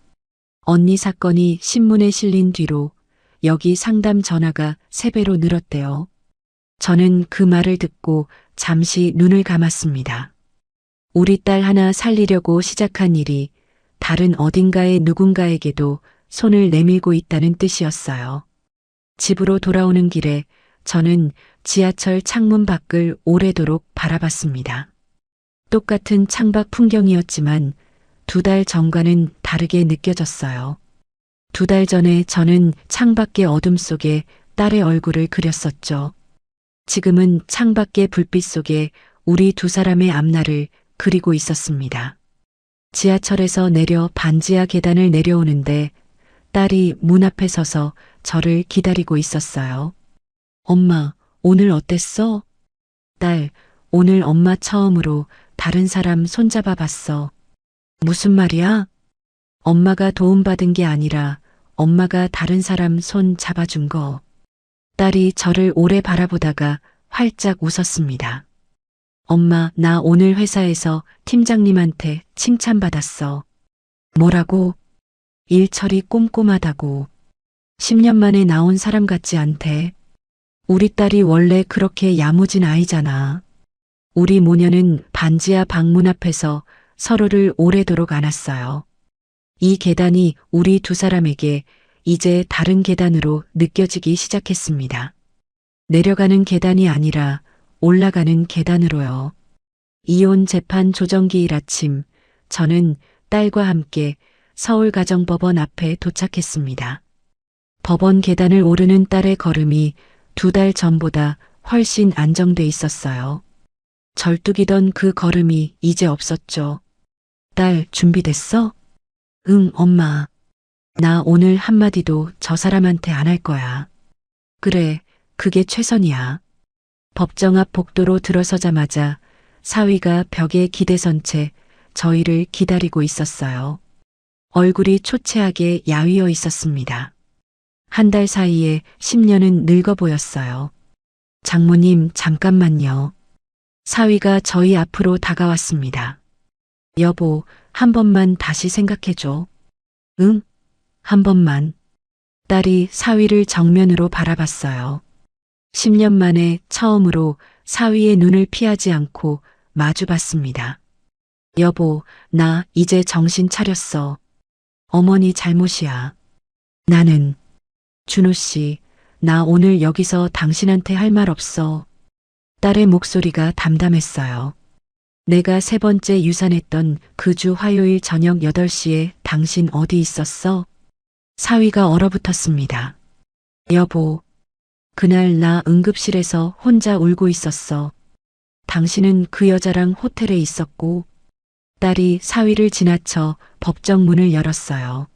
Speaker 1: 언니 사건이 신문에 실린 뒤로 여기 상담 전화가 3배로 늘었대요. 저는 그 말을 듣고 잠시 눈을 감았습니다. 우리 딸 하나 살리려고 시작한 일이 다른 어딘가의 누군가에게도 손을 내밀고 있다는 뜻이었어요. 집으로 돌아오는 길에 저는 지하철 창문 밖을 오래도록 바라봤습니다. 똑같은 창밖 풍경이었지만 2달 전과는 다르게 느껴졌어요. 2달 전에 저는 창밖의 어둠 속에 딸의 얼굴을 그렸었죠. 지금은 창밖의 불빛 속에 우리 2사람의 앞날을 그리고 있었습니다. 지하철에서 내려 반지하 계단을 내려오는데 딸이 문 앞에 서서 저를 기다리고 있었어요. 엄마, 오늘 어땠어? 딸, 오늘 엄마 처음으로 다른 사람 손잡아 봤어. 무슨 말이야? 엄마가 도움받은 게 아니라 엄마가 다른 사람 손 잡아준 거. 딸이 저를 오래 바라보다가 활짝 웃었습니다. 엄마, 나 오늘 회사에서 팀장님한테 칭찬받았어. 뭐라고? 일 처리 꼼꼼하다고. 10년 만에 나온 사람 같지 않대. 우리 딸이 원래 그렇게 야무진 아이잖아. 우리 모녀는 반지하 방문 앞에서 서로를 오래도록 안았어요. 이 계단이 우리 2사람에게 이제 다른 계단으로 느껴지기 시작했습니다. 내려가는 계단이 아니라 올라가는 계단으로요. 이혼 재판 조정기일 아침, 저는 딸과 함께 서울가정법원 앞에 도착했습니다. 법원 계단을 오르는 딸의 걸음이 2달 전보다 훨씬 안정돼 있었어요. 절뚝이던 그 걸음이 이제 없었죠. 딸, 준비됐어? 응, 엄마. 나 오늘 한마디도 저 사람한테 안 할 거야. 그래, 그게 최선이야. 법정 앞 복도로 들어서자마자 사위가 벽에 기대선 채 저희를 기다리고 있었어요. 얼굴이 초췌하게 야위어 있었습니다. 1달 사이에 10년은 늙어 보였어요. 장모님, 잠깐만요. 사위가 저희 앞으로 다가왔습니다. 여보, 한 번만 다시 생각해줘. 응? 한 번만. 딸이 사위를 정면으로 바라봤어요. 10년 만에 처음으로 사위의 눈을 피하지 않고 마주봤습니다. 여보, 나 이제 정신 차렸어. 어머니 잘못이야. 나는. 준호 씨, 나 오늘 여기서 당신한테 할 말 없어. 딸의 목소리가 담담했어요. 내가 3번째 유산했던 그 주 화요일 저녁 8시에 당신 어디 있었어? 사위가 얼어붙었습니다. 여보, 그날 나 응급실에서 혼자 울고 있었어. 당신은 그 여자랑 호텔에 있었고. 딸이 사위를 지나쳐 법정 문을 열었어요.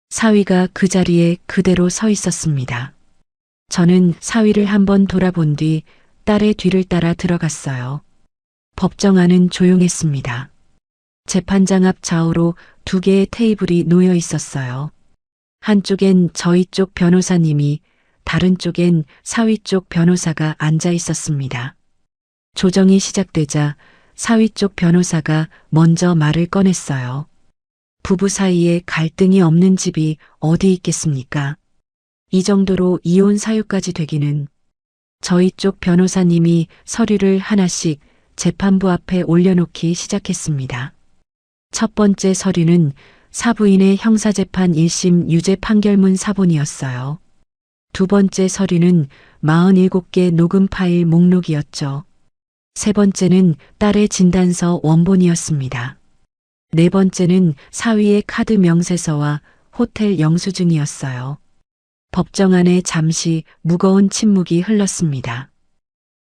Speaker 1: 사위가 그 자리에 그대로 서 있었습니다. 저는 사위를 한번 돌아본 뒤 딸의 뒤를 따라 들어갔어요. 법정 안은 조용했습니다. 재판장 앞 좌우로 2개의 테이블이 놓여 있었어요. 한쪽엔 저희 쪽 변호사님이, 다른 쪽엔 사위 쪽 변호사가 앉아 있었습니다. 조정이 시작되자 사위 쪽 변호사가 먼저 말을 꺼냈어요. 부부 사이에 갈등이 없는 집이 어디 있겠습니까? 이 정도로 이혼 사유까지 되기는. 저희 쪽 변호사님이 서류를 하나씩 재판부 앞에 올려놓기 시작했습니다. 첫 번째 서류는 사부인의 형사재판 1심 유죄 판결문 사본이었어요. 두 번째 서류는 47개 녹음 파일 목록이었죠. 세 번째는 딸의 진단서 원본이었습니다. 네 번째는 사위의 카드 명세서와 호텔 영수증이었어요. 법정 안에 잠시 무거운 침묵이 흘렀습니다.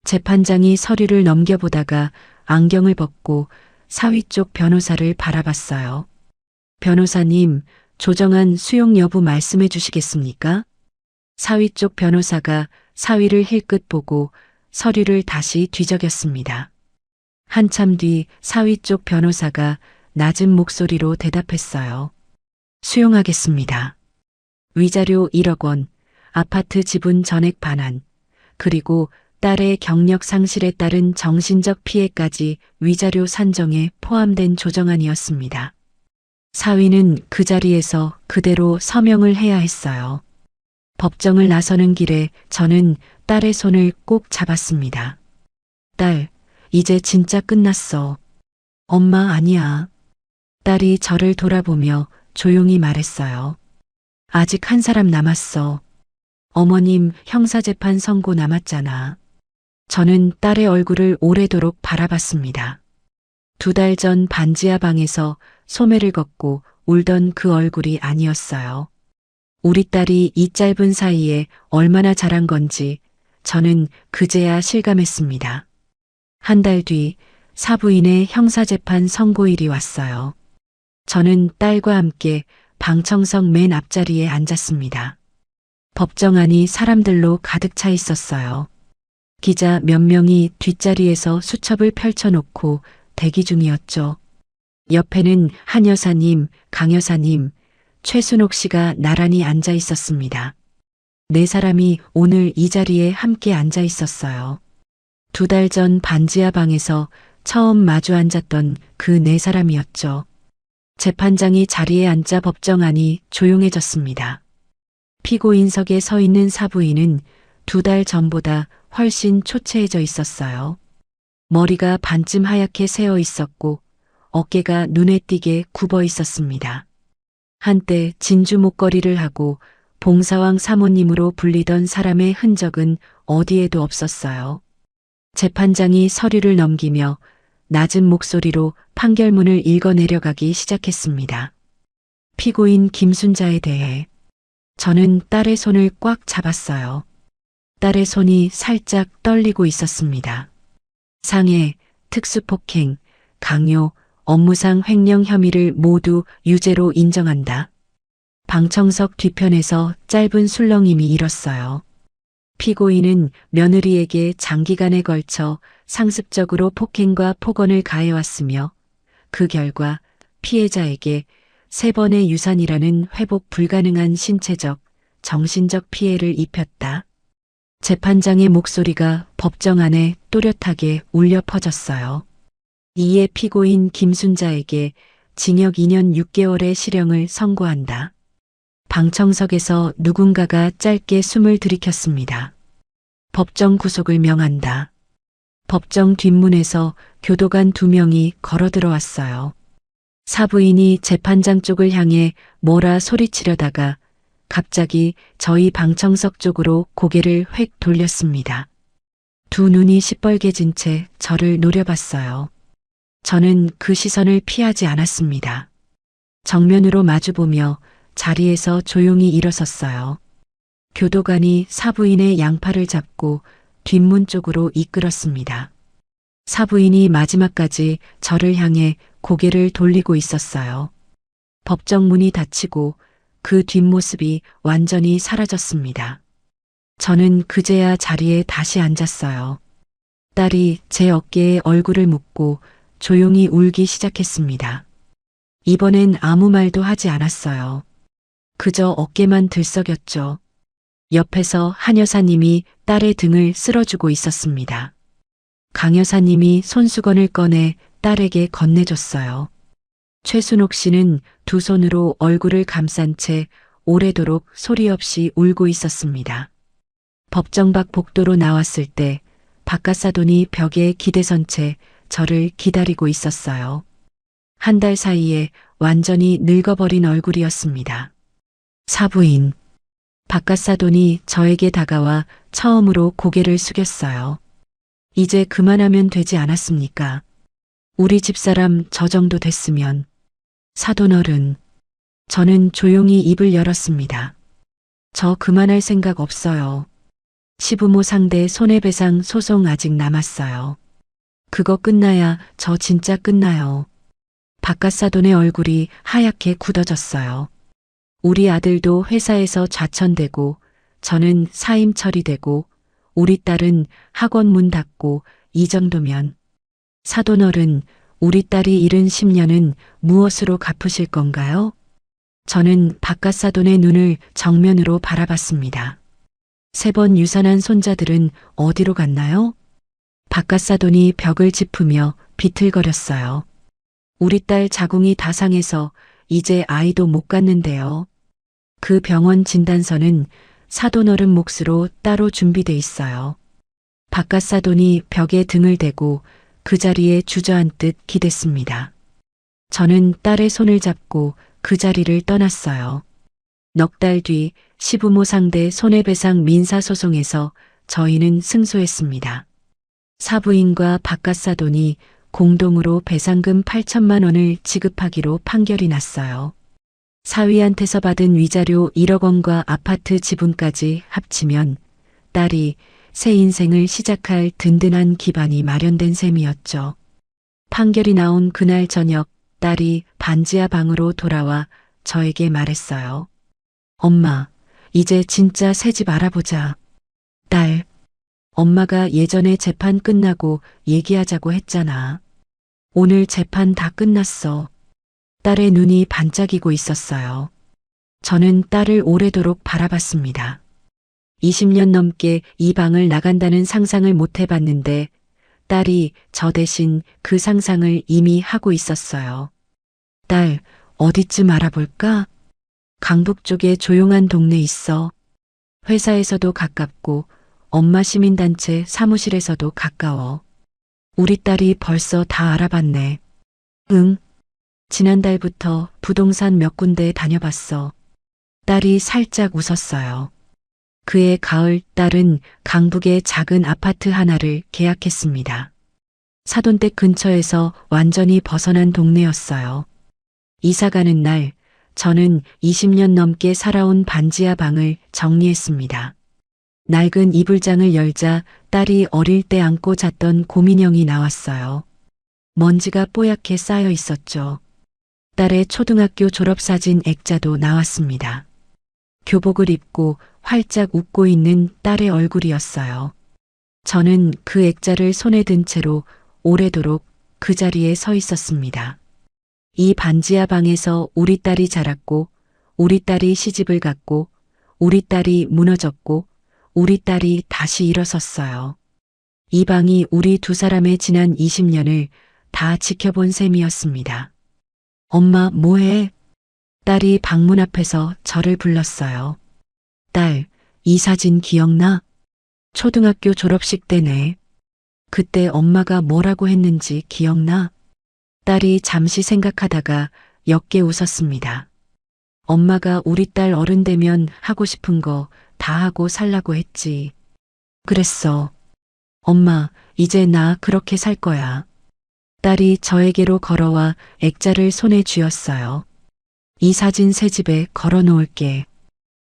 Speaker 1: 재판장이 서류를 넘겨보다가 안경을 벗고 사위 쪽 변호사를 바라봤어요. 변호사님, 조정안 수용 여부 말씀해 주시겠습니까? 사위 쪽 변호사가 사위를 힐끗 보고 서류를 다시 뒤적였습니다. 한참 뒤 사위 쪽 변호사가 낮은 목소리로 대답했어요. 수용하겠습니다. 위자료 1억 원, 아파트 지분 전액 반환, 그리고 딸의 경력 상실에 따른 정신적 피해까지 위자료 산정에 포함된 조정안이었습니다. 사위는 그 자리에서 그대로 서명을 해야 했어요. 법정을 나서는 길에 저는 딸의 손을 꼭 잡았습니다. 딸, 이제 진짜 끝났어. 엄마 아니야. 딸이 저를 돌아보며 조용히 말했어요. 아직 한 사람 남았어. 어머님 형사재판 선고 남았잖아. 저는 딸의 얼굴을 오래도록 바라봤습니다. 2달 전 반지하 방에서 소매를 걷고 울던 그 얼굴이 아니었어요. 우리 딸이 이 짧은 사이에 얼마나 자란 건지 저는 그제야 실감했습니다. 한 달 뒤 사부인의 형사재판 선고일이 왔어요. 저는 딸과 함께 방청석 맨 앞자리에 앉았습니다. 법정 안이 사람들로 가득 차 있었어요. 기자 몇 명이 뒷자리에서 수첩을 펼쳐놓고 대기 중이었죠. 옆에는 한 여사님, 강 여사님, 최순옥 씨가 나란히 앉아 있었습니다. 4사람이 오늘 이 자리에 함께 앉아 있었어요. 2달 전 반지하 방에서 처음 마주 앉았던 그 4사람이었죠. 재판장이 자리에 앉자 법정안이 조용해졌습니다. 피고인석에 서 있는 사부인은 2달 전보다 훨씬 초췌해져 있었어요. 머리가 반쯤 하얗게 새어 있었고 어깨가 눈에 띄게 굽어 있었습니다. 한때 진주 목걸이를 하고 봉사왕 사모님으로 불리던 사람의 흔적은 어디에도 없었어요. 재판장이 서류를 넘기며 낮은 목소리로 판결문을 읽어내려가기 시작했습니다. 피고인 김순자에 대해 저는 딸의 손을 꽉 잡았어요. 딸의 손이 살짝 떨리고 있었습니다. 상해, 특수폭행, 강요, 업무상 횡령 혐의를 모두 유죄로 인정한다. 방청석 뒤편에서 짧은 술렁임이 일었어요. 피고인은 며느리에게 장기간에 걸쳐 상습적으로 폭행과 폭언을 가해왔으며 그 결과 피해자에게 3번의 유산이라는 회복 불가능한 신체적, 정신적 피해를 입혔다. 재판장의 목소리가 법정 안에 또렷하게 울려 퍼졌어요. 이에 피고인 김순자에게 징역 2년 6개월의 실형을 선고한다. 방청석에서 누군가가 짧게 숨을 들이켰습니다. 법정 구속을 명한다. 법정 뒷문에서 교도관 2명이 걸어 들어왔어요. 사부인이 재판장 쪽을 향해 뭐라 소리치려다가 갑자기 저희 방청석 쪽으로 고개를 획 돌렸습니다. 2 눈이 시뻘개진 채 저를 노려봤어요. 저는 그 시선을 피하지 않았습니다. 정면으로 마주보며 자리에서 조용히 일어섰어요. 교도관이 사부인의 양팔을 잡고 뒷문 쪽으로 이끌었습니다. 사부인이 마지막까지 저를 향해 고개를 돌리고 있었어요. 법정 문이 닫히고 그 뒷모습이 완전히 사라졌습니다. 저는 그제야 자리에 다시 앉았어요. 딸이 제 어깨에 얼굴을 묻고 조용히 울기 시작했습니다. 이번엔 아무 말도 하지 않았어요. 그저 어깨만 들썩였죠. 옆에서 한 여사님이 딸의 등을 쓸어주고 있었습니다. 강 여사님이 손수건을 꺼내 딸에게 건네줬어요. 최순옥 씨는 2 손으로 얼굴을 감싼 채 오래도록 소리 없이 울고 있었습니다. 법정 밖 복도로 나왔을 때 박가사돈이 벽에 기대선 채 저를 기다리고 있었어요. 1달 사이에 완전히 늙어버린 얼굴이었습니다. 사부인. 박가사돈이 저에게 다가와 처음으로 고개를 숙였어요. 이제 그만하면 되지 않았습니까? 우리 집사람 저 정도 됐으면. 사돈어른. 저는 조용히 입을 열었습니다. 저 그만할 생각 없어요. 시부모 상대 손해배상 소송 아직 남았어요. 그거 끝나야 저 진짜 끝나요. 바깥사돈의 얼굴이 하얗게 굳어졌어요. 우리 아들도 회사에서 좌천되고 저는 사임 처리되고 우리 딸은 학원 문 닫고 이 정도면 사돈어른, 우리 딸이 잃은 10년은 무엇으로 갚으실 건가요? 저는 바깥사돈의 눈을 정면으로 바라봤습니다. 3번 유산한 손자들은 어디로 갔나요? 바깥사돈이 벽을 짚으며 비틀거렸어요. 우리 딸 자궁이 다 상해서 이제 아이도 못 갖는데요. 그 병원 진단서는 사돈어른 몫으로 따로 준비돼 있어요. 바깥사돈이 벽에 등을 대고 그 자리에 주저앉듯 기댔습니다. 저는 딸의 손을 잡고 그 자리를 떠났어요. 넉 달 뒤 시부모 상대 손해배상 민사소송에서 저희는 승소했습니다. 사부인과 바깥사돈이 공동으로 배상금 8천만 원을 지급하기로 판결이 났어요. 사위한테서 받은 위자료 1억 원과 아파트 지분까지 합치면 딸이 새 인생을 시작할 든든한 기반이 마련된 셈이었죠. 판결이 나온 그날 저녁 딸이 반지하 방으로 돌아와 저에게 말했어요. 엄마, 이제 진짜 새 집 알아보자. 딸, 엄마가 예전에 재판 끝나고 얘기하자고 했잖아. 오늘 재판 다 끝났어. 딸의 눈이 반짝이고 있었어요. 저는 딸을 오래도록 바라봤습니다. 20년 넘게 이 방을 나간다는 상상을 못 해봤는데 딸이 저 대신 그 상상을 이미 하고 있었어요. 딸, 어디쯤 알아볼까? 강북 쪽에 조용한 동네 있어. 회사에서도 가깝고 엄마 시민단체 사무실에서도 가까워. 우리 딸이 벌써 다 알아봤네. 응. 지난달부터 부동산 몇 군데 다녀봤어. 딸이 살짝 웃었어요. 그해 가을 딸은 강북의 작은 아파트 하나를 계약했습니다. 사돈댁 근처에서 완전히 벗어난 동네였어요. 이사 가는 날 저는 20년 넘게 살아온 반지하 방을 정리했습니다. 낡은 이불장을 열자 딸이 어릴 때 안고 잤던 곰인형이 나왔어요. 먼지가 뽀얗게 쌓여 있었죠. 딸의 초등학교 졸업사진 액자도 나왔습니다. 교복을 입고 활짝 웃고 있는 딸의 얼굴이었어요. 저는 그 액자를 손에 든 채로 오래도록 그 자리에 서 있었습니다. 이 반지하 방에서 우리 딸이 자랐고, 우리 딸이 시집을 갔고, 우리 딸이 무너졌고, 우리 딸이 다시 일어섰어요. 이 방이 우리 두 사람의 지난 20년을 다 지켜본 셈이었습니다. 엄마, 뭐해? 딸이 방문 앞에서 저를 불렀어요. 딸, 이 사진 기억나? 초등학교 졸업식 때네. 그때 엄마가 뭐라고 했는지 기억나? 딸이 잠시 생각하다가 옅게 웃었습니다. 엄마가 우리 딸 어른 되면 하고 싶은 거 다 하고 살라고 했지. 그랬어. 엄마, 이제 나 그렇게 살 거야. 딸이 저에게로 걸어와 액자를 손에 쥐었어요. 이 사진 새 집에 걸어 놓을게.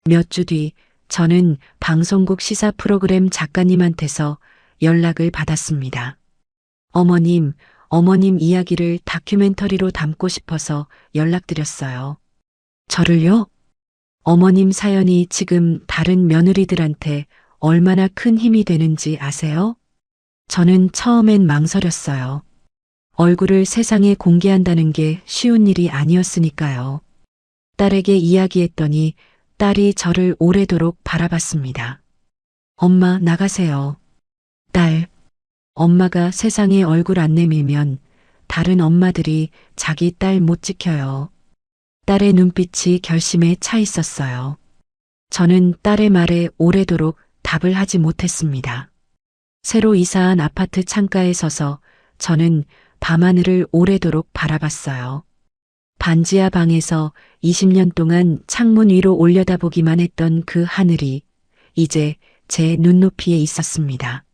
Speaker 1: 몇 주 뒤 저는 방송국 시사 프로그램 작가님한테서 연락을 받았습니다. 어머님 이야기를 다큐멘터리로 담고 싶어서 연락드렸어요. 저를요? 어머님 사연이 지금 다른 며느리들한테 얼마나 큰 힘이 되는지 아세요? 저는 처음엔 망설였어요. 얼굴을 세상에 공개한다는 게 쉬운 일이 아니었으니까요. 딸에게 이야기했더니 딸이 저를 오래도록 바라봤습니다. 엄마, 나가세요. 딸, 엄마가 세상에 얼굴 안 내밀면 다른 엄마들이 자기 딸 못 지켜요. 딸의 눈빛이 결심에 차 있었어요. 저는 딸의 말에 오래도록 답을 하지 못했습니다. 새로 이사한 아파트 창가에 서서 저는 밤하늘을 오래도록 바라봤어요. 반지하 방에서 20년 동안 창문 위로 올려다보기만 했던 그 하늘이 이제 제 눈높이에 있었습니다.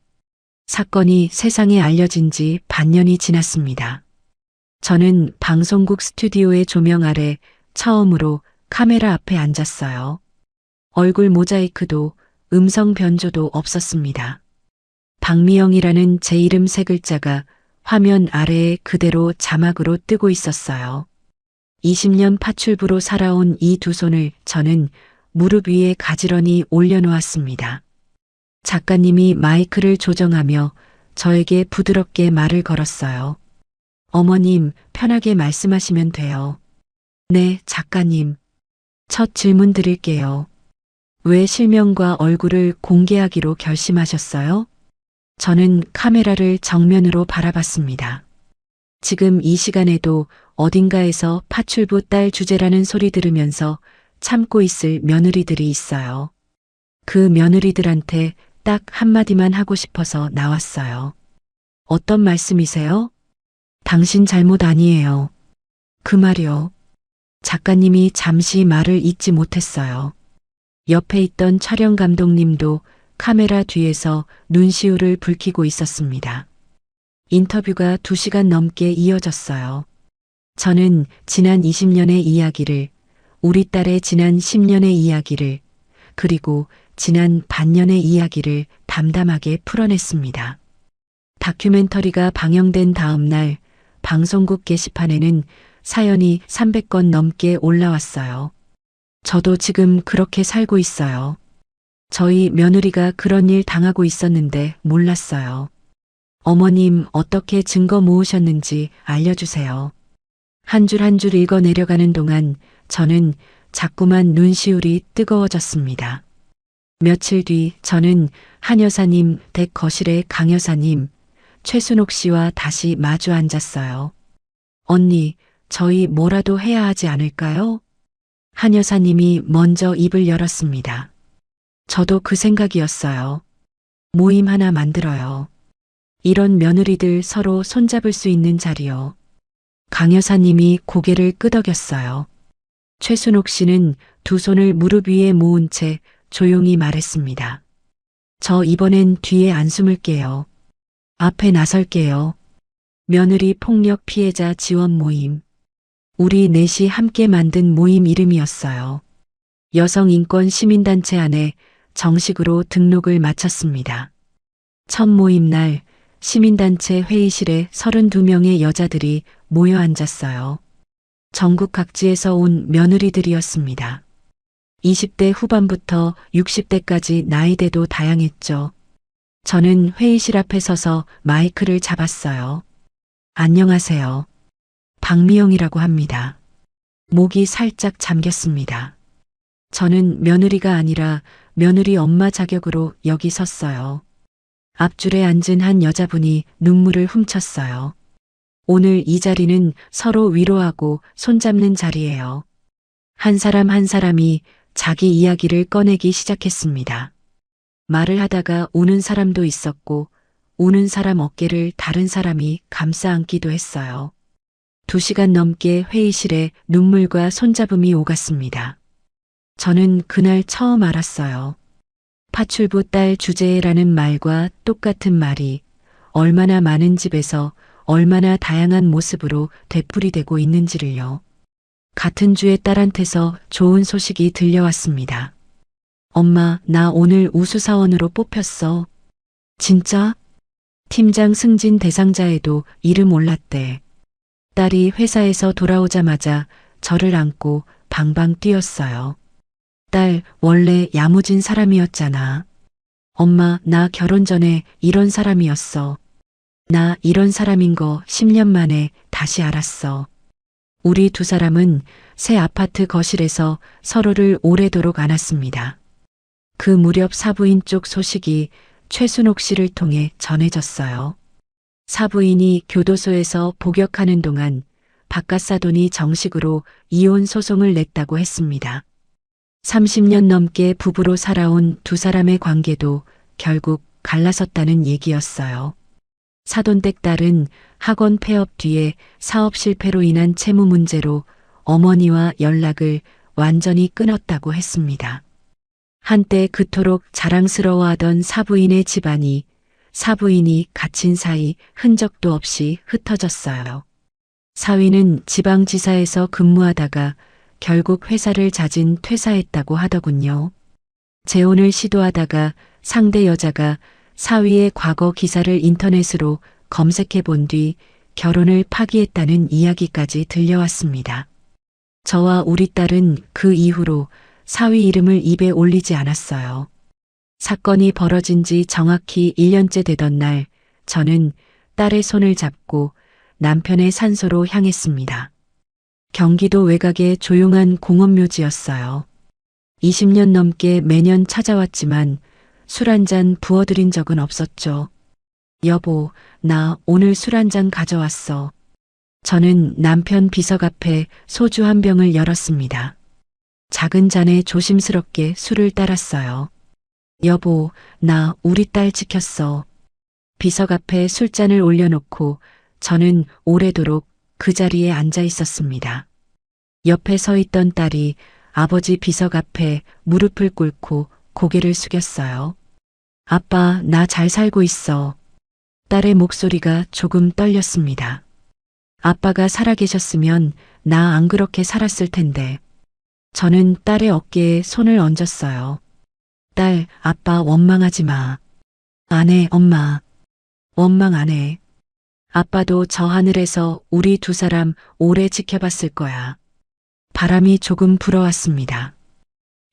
Speaker 1: 사건이 세상에 알려진 지 반년이 지났습니다. 저는 방송국 스튜디오의 조명 아래 처음으로 카메라 앞에 앉았어요. 얼굴 모자이크도 음성 변조도 없었습니다. 박미영이라는 제 이름 3글자가 화면 아래에 그대로 자막으로 뜨고 있었어요. 20년 파출부로 살아온 이 두 손을 저는 무릎 위에 가지런히 올려놓았습니다. 작가님이 마이크를 조정하며 저에게 부드럽게 말을 걸었어요. 어머님, 편하게 말씀하시면 돼요. 네, 작가님. 첫 질문 드릴게요. 왜 실명과 얼굴을 공개하기로 결심하셨어요? 저는 카메라를 정면으로 바라봤습니다. 지금 이 시간에도 어딘가에서 파출부 딸 주제라는 소리 들으면서 참고 있을 며느리들이 있어요. 그 며느리들한테 딱 한마디만 하고 싶어서 나왔어요. 어떤 말씀이세요? 당신 잘못 아니에요. 그 말이요. 작가님이 잠시 말을 잇지 못했어요. 옆에 있던 촬영 감독님도 카메라 뒤에서 눈시울을 붉히고 있었습니다. 인터뷰가 2시간 넘게 이어졌어요. 저는 지난 20년의 이야기를, 우리 딸의 지난 10년의 이야기를, 그리고 지난 반년의 이야기를 담담하게 풀어냈습니다. 다큐멘터리가 방영된 다음 날 방송국 게시판에는 사연이 300건 넘게 올라왔어요. 저도 지금 그렇게 살고 있어요. 저희 며느리가 그런 일 당하고 있었는데 몰랐어요. 어머님, 어떻게 증거 모으셨는지 알려주세요. 한 줄 한 줄 읽어 내려가는 동안 저는 자꾸만 눈시울이 뜨거워졌습니다. 며칠 뒤 저는 한 여사님 댁 거실에 강 여사님, 최순옥 씨와 다시 마주 앉았어요. 언니, 저희 뭐라도 해야 하지 않을까요? 한 여사님이 먼저 입을 열었습니다. 저도 그 생각이었어요. 모임 하나 만들어요. 이런 며느리들 서로 손잡을 수 있는 자리요. 강 여사님이 고개를 끄덕였어요. 최순옥 씨는 두 손을 무릎 위에 모은 채 조용히 말했습니다. 저 이번엔 뒤에 안 숨을게요. 앞에 나설게요. 며느리 폭력 피해자 지원 모임. 우리 넷이 함께 만든 모임 이름이었어요. 여성인권 시민단체 안에 정식으로 등록을 마쳤습니다. 첫 모임 날 시민단체 회의실에 32명의 여자들이 모여 앉았어요. 전국 각지에서 온 며느리들이었습니다. 20대 후반부터 60대까지 나이대도 다양했죠. 저는 회의실 앞에 서서 마이크를 잡았어요. 안녕하세요. 박미영이라고 합니다. 목이 살짝 잠겼습니다. 저는 며느리가 아니라 며느리 엄마 자격으로 여기 섰어요. 앞줄에 앉은 한 여자분이 눈물을 훔쳤어요. 오늘 이 자리는 서로 위로하고 손잡는 자리예요. 한 사람 한 사람이 자기 이야기를 꺼내기 시작했습니다. 말을 하다가 우는 사람도 있었고 우는 사람 어깨를 다른 사람이 감싸 안기도 했어요. 2시간 넘게 회의실에 눈물과 손잡음이 오갔습니다. 저는 그날 처음 알았어요. 파출부 딸 주제라는 말과 똑같은 말이 얼마나 많은 집에서 얼마나 다양한 모습으로 되풀이되고 있는지를요. 같은 주의 딸한테서 좋은 소식이 들려왔습니다. 엄마, 나 오늘 우수사원으로 뽑혔어. 진짜? 팀장 승진 대상자에도 이름 올랐대. 딸이 회사에서 돌아오자마자 저를 안고 방방 뛰었어요. 딸, 원래 야무진 사람이었잖아. 엄마, 나 결혼 전에 이런 사람이었어. 나 이런 사람인 거 10년 만에 다시 알았어. 우리 두 사람은 새 아파트 거실에서 서로를 오래도록 안았습니다. 그 무렵 사부인 쪽 소식이 최순옥 씨를 통해 전해졌어요. 사부인이 교도소에서 복역하는 동안 바깥사돈이 정식으로 이혼 소송을 냈다고 했습니다. 30년 넘게 부부로 살아온 두 사람의 관계도 결국 갈라섰다는 얘기였어요. 사돈댁 딸은 학원 폐업 뒤에 사업 실패로 인한 채무 문제로 어머니와 연락을 완전히 끊었다고 했습니다. 한때 그토록 자랑스러워하던 사부인의 집안이 사부인이 갇힌 사이 흔적도 없이 흩어졌어요. 사위는 지방지사에서 근무하다가 결국 회사를 자진 퇴사했다고 하더군요. 재혼을 시도하다가 상대 여자가 사위의 과거 기사를 인터넷으로 검색해 본 뒤 결혼을 파기했다는 이야기까지 들려왔습니다. 저와 우리 딸은 그 이후로 사위 이름을 입에 올리지 않았어요. 사건이 벌어진 지 정확히 1년째 되던 날, 저는 딸의 손을 잡고 남편의 산소로 향했습니다. 경기도 외곽의 조용한 공원묘지였어요. 20년 넘게 매년 찾아왔지만 술 한 잔 부어드린 적은 없었죠. 여보, 나 오늘 술 한 잔 가져왔어. 저는 남편 비석 앞에 소주 한 병을 열었습니다. 작은 잔에 조심스럽게 술을 따랐어요. 여보, 나 우리 딸 지켰어. 비석 앞에 술잔을 올려놓고 저는 오래도록 그 자리에 앉아 있었습니다. 옆에 서 있던 딸이 아버지 비석 앞에 무릎을 꿇고 고개를 숙였어요. 아빠, 나 잘 살고 있어. 딸의 목소리가 조금 떨렸습니다. 아빠가 살아계셨으면 나 안 그렇게 살았을 텐데. 저는 딸의 어깨에 손을 얹었어요. 딸, 아빠 원망하지 마. 안 해, 엄마. 원망 안 해. 아빠도 저 하늘에서 우리 두 사람 오래 지켜봤을 거야. 바람이 조금 불어왔습니다.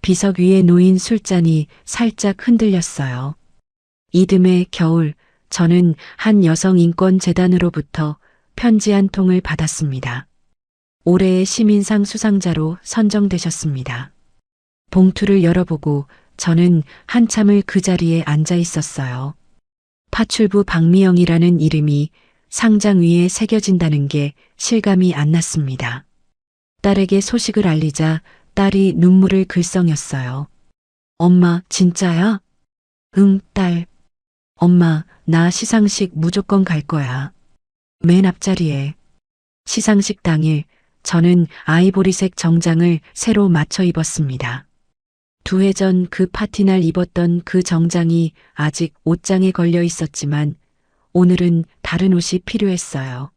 Speaker 1: 비석 위에 놓인 술잔이 살짝 흔들렸어요. 이듬해 겨울, 저는 한 여성인권재단으로부터 편지 한 통을 받았습니다. 올해의 시민상 수상자로 선정되셨습니다. 봉투를 열어보고 저는 한참을 그 자리에 앉아 있었어요. 파출부 박미영이라는 이름이 상장 위에 새겨진다는 게 실감이 안 났습니다. 딸에게 소식을 알리자 딸이 눈물을 글썽였어요. 엄마, 진짜야? 응, 딸. 엄마, 나 시상식 무조건 갈 거야. 맨 앞자리에. 시상식 당일, 저는 아이보리색 정장을 새로 맞춰 입었습니다. 2해 전 그 파티날 입었던 그 정장이 아직 옷장에 걸려 있었지만 오늘은 다른 옷이 필요했어요.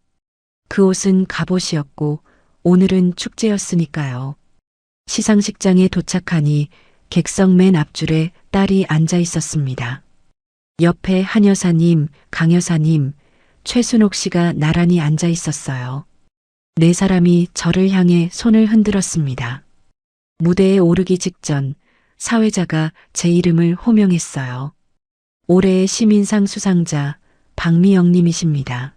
Speaker 1: 그 옷은 갑옷이었고 오늘은 축제였으니까요. 시상식장에 도착하니 객석 맨 앞줄에 딸이 앉아 있었습니다. 옆에 한 여사님, 강 여사님, 최순옥 씨가 나란히 앉아 있었어요. 4사람이 저를 향해 손을 흔들었습니다. 무대에 오르기 직전 사회자가 제 이름을 호명했어요. 올해의 시민상 수상자 박미영님이십니다.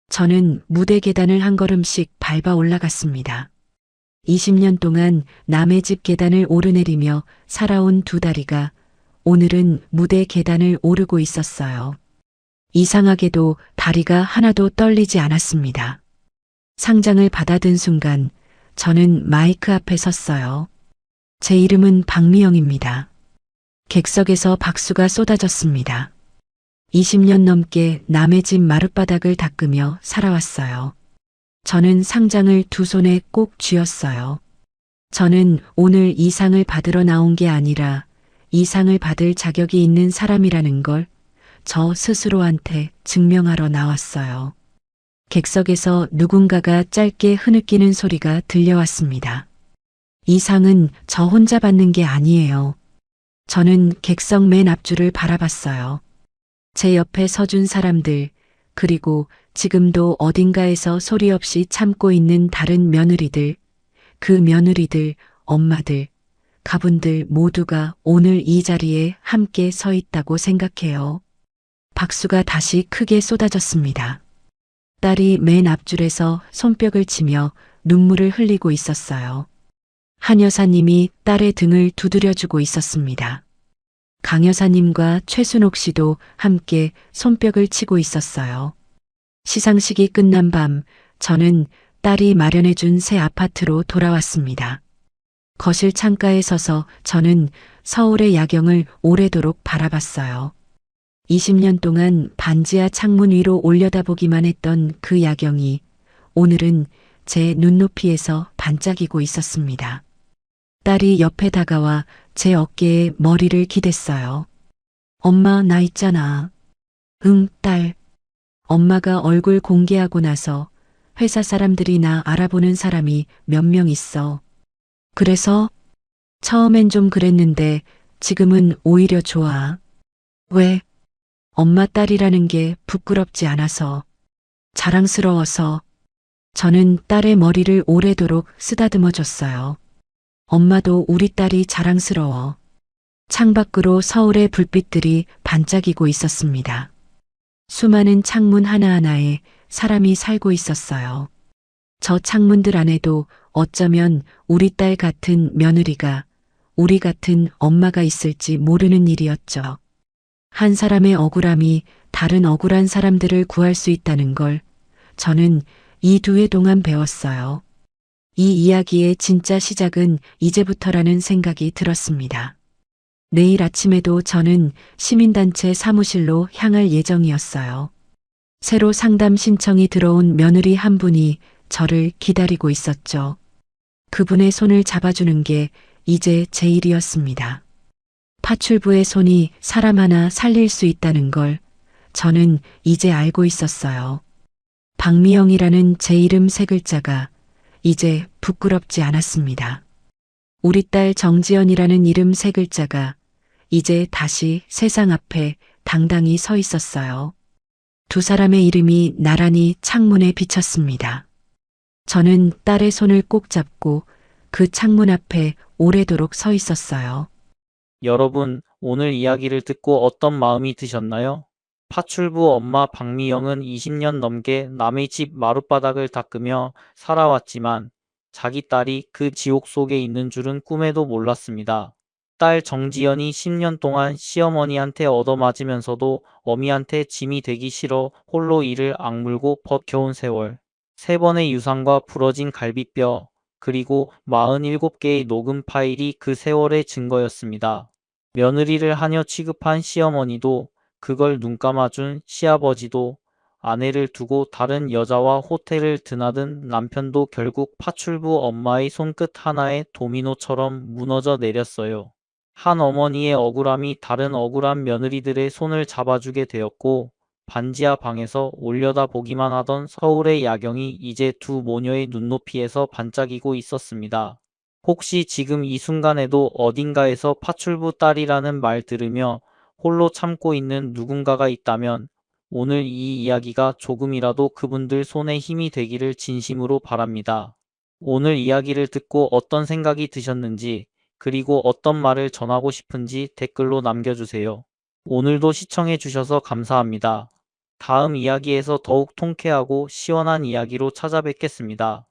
Speaker 1: 저는 무대 계단을 한 걸음씩 밟아 올라갔습니다. 20년 동안 남의 집 계단을 오르내리며 살아온 두 다리가 오늘은 무대 계단을 오르고 있었어요. 이상하게도 다리가 하나도 떨리지 않았습니다. 상장을 받아든 순간 저는 마이크 앞에 섰어요. 제 이름은 박미영입니다. 객석에서 박수가 쏟아졌습니다. 20년 넘게 남의 집 마룻바닥을 닦으며 살아왔어요. 저는 상장을 두 손에 꼭 쥐었어요. 저는 오늘 이 상을 받으러 나온 게 아니라 이 상을 받을 자격이 있는 사람이라는 걸 저 스스로한테 증명하러 나왔어요. 객석에서 누군가가 짧게 흐느끼는 소리가 들려왔습니다. 이 상은 저 혼자 받는 게 아니에요. 저는 객석 맨 앞줄을 바라봤어요. 제 옆에 서준 사람들, 그리고 지금도 어딘가에서 소리 없이 참고 있는 다른 며느리들, 그 며느리들, 엄마들, 가분들 모두가 오늘 이 자리에 함께 서 있다고 생각해요. 박수가 다시 크게 쏟아졌습니다. 딸이 맨 앞줄에서 손뼉을 치며 눈물을 흘리고 있었어요. 한 여사님이 딸의 등을 두드려주고 있었습니다. 강 여사님과 최순옥 씨도 함께 손뼉을 치고 있었어요. 시상식이 끝난 밤, 저는 딸이 마련해준 새 아파트로 돌아왔습니다. 거실 창가에 서서 저는 서울의 야경을 오래도록 바라봤어요. 20년 동안 반지하 창문 위로 올려다보기만 했던 그 야경이 오늘은 제 눈높이에서 반짝이고 있었습니다. 딸이 옆에 다가와 제 어깨에 머리를 기댔어요. 엄마, 나 있잖아. 응, 딸. 엄마가 얼굴 공개하고 나서 회사 사람들이 나 알아보는 사람이 몇 명 있어. 그래서 처음엔 좀 그랬는데 지금은 오히려 좋아. 왜? 엄마 딸이라는 게 부끄럽지 않아서, 자랑스러워서 저는 딸의 머리를 오래도록 쓰다듬어 줬어요. 엄마도 우리 딸이 자랑스러워. 창밖으로 서울의 불빛들이 반짝이고 있었습니다. 수많은 창문 하나하나에 사람이 살고 있었어요. 저 창문들 안에도 어쩌면 우리 딸 같은 며느리가, 우리 같은 엄마가 있을지 모르는 일이었죠. 한 사람의 억울함이 다른 억울한 사람들을 구할 수 있다는 걸 저는 이 두 해 동안 배웠어요. 이 이야기의 진짜 시작은 이제부터라는 생각이 들었습니다. 내일 아침에도 저는 시민단체 사무실로 향할 예정이었어요. 새로 상담 신청이 들어온 며느리 한 분이 저를 기다리고 있었죠. 그분의 손을 잡아주는 게 이제 제 일이었습니다. 파출부의 손이 사람 하나 살릴 수 있다는 걸 저는 이제 알고 있었어요. 박미영이라는 제 이름 세 글자가 이제 부끄럽지 않았습니다. 우리 딸 정지연이라는 이름 세 글자가 이제 다시 세상 앞에 당당히 서 있었어요. 두 사람의 이름이 나란히 창문에 비쳤습니다. 저는 딸의 손을 꼭 잡고 그 창문 앞에 오래도록 서 있었어요.
Speaker 2: 여러분, 오늘 이야기를 듣고 어떤 마음이 드셨나요? 파출부 엄마 박미영은 20년 넘게 남의 집 마룻바닥을 닦으며 살아왔지만 자기 딸이 그 지옥 속에 있는 줄은 꿈에도 몰랐습니다. 딸 정지연이 10년 동안 시어머니한테 얻어맞으면서도 어미한테 짐이 되기 싫어 홀로 이를 악물고 버텨온 세월. 3번의 유산과 부러진 갈비뼈, 그리고 47개의 녹음 파일이 그 세월의 증거였습니다. 며느리를 하녀 취급한 시어머니도, 그걸 눈감아준 시아버지도, 아내를 두고 다른 여자와 호텔을 드나든 남편도 결국 파출부 엄마의 손끝 하나에 도미노처럼 무너져 내렸어요. 한 어머니의 억울함이 다른 억울한 며느리들의 손을 잡아주게 되었고, 반지하 방에서 올려다보기만 하던 서울의 야경이 이제 두 모녀의 눈높이에서 반짝이고 있었습니다. 혹시 지금 이 순간에도 어딘가에서 파출부 딸이라는 말 들으며 홀로 참고 있는 누군가가 있다면 오늘 이 이야기가 조금이라도 그분들 손에 힘이 되기를 진심으로 바랍니다. 오늘 이야기를 듣고 어떤 생각이 드셨는지, 그리고 어떤 말을 전하고 싶은지 댓글로 남겨주세요. 오늘도 시청해주셔서 감사합니다. 다음 이야기에서 더욱 통쾌하고 시원한 이야기로 찾아뵙겠습니다.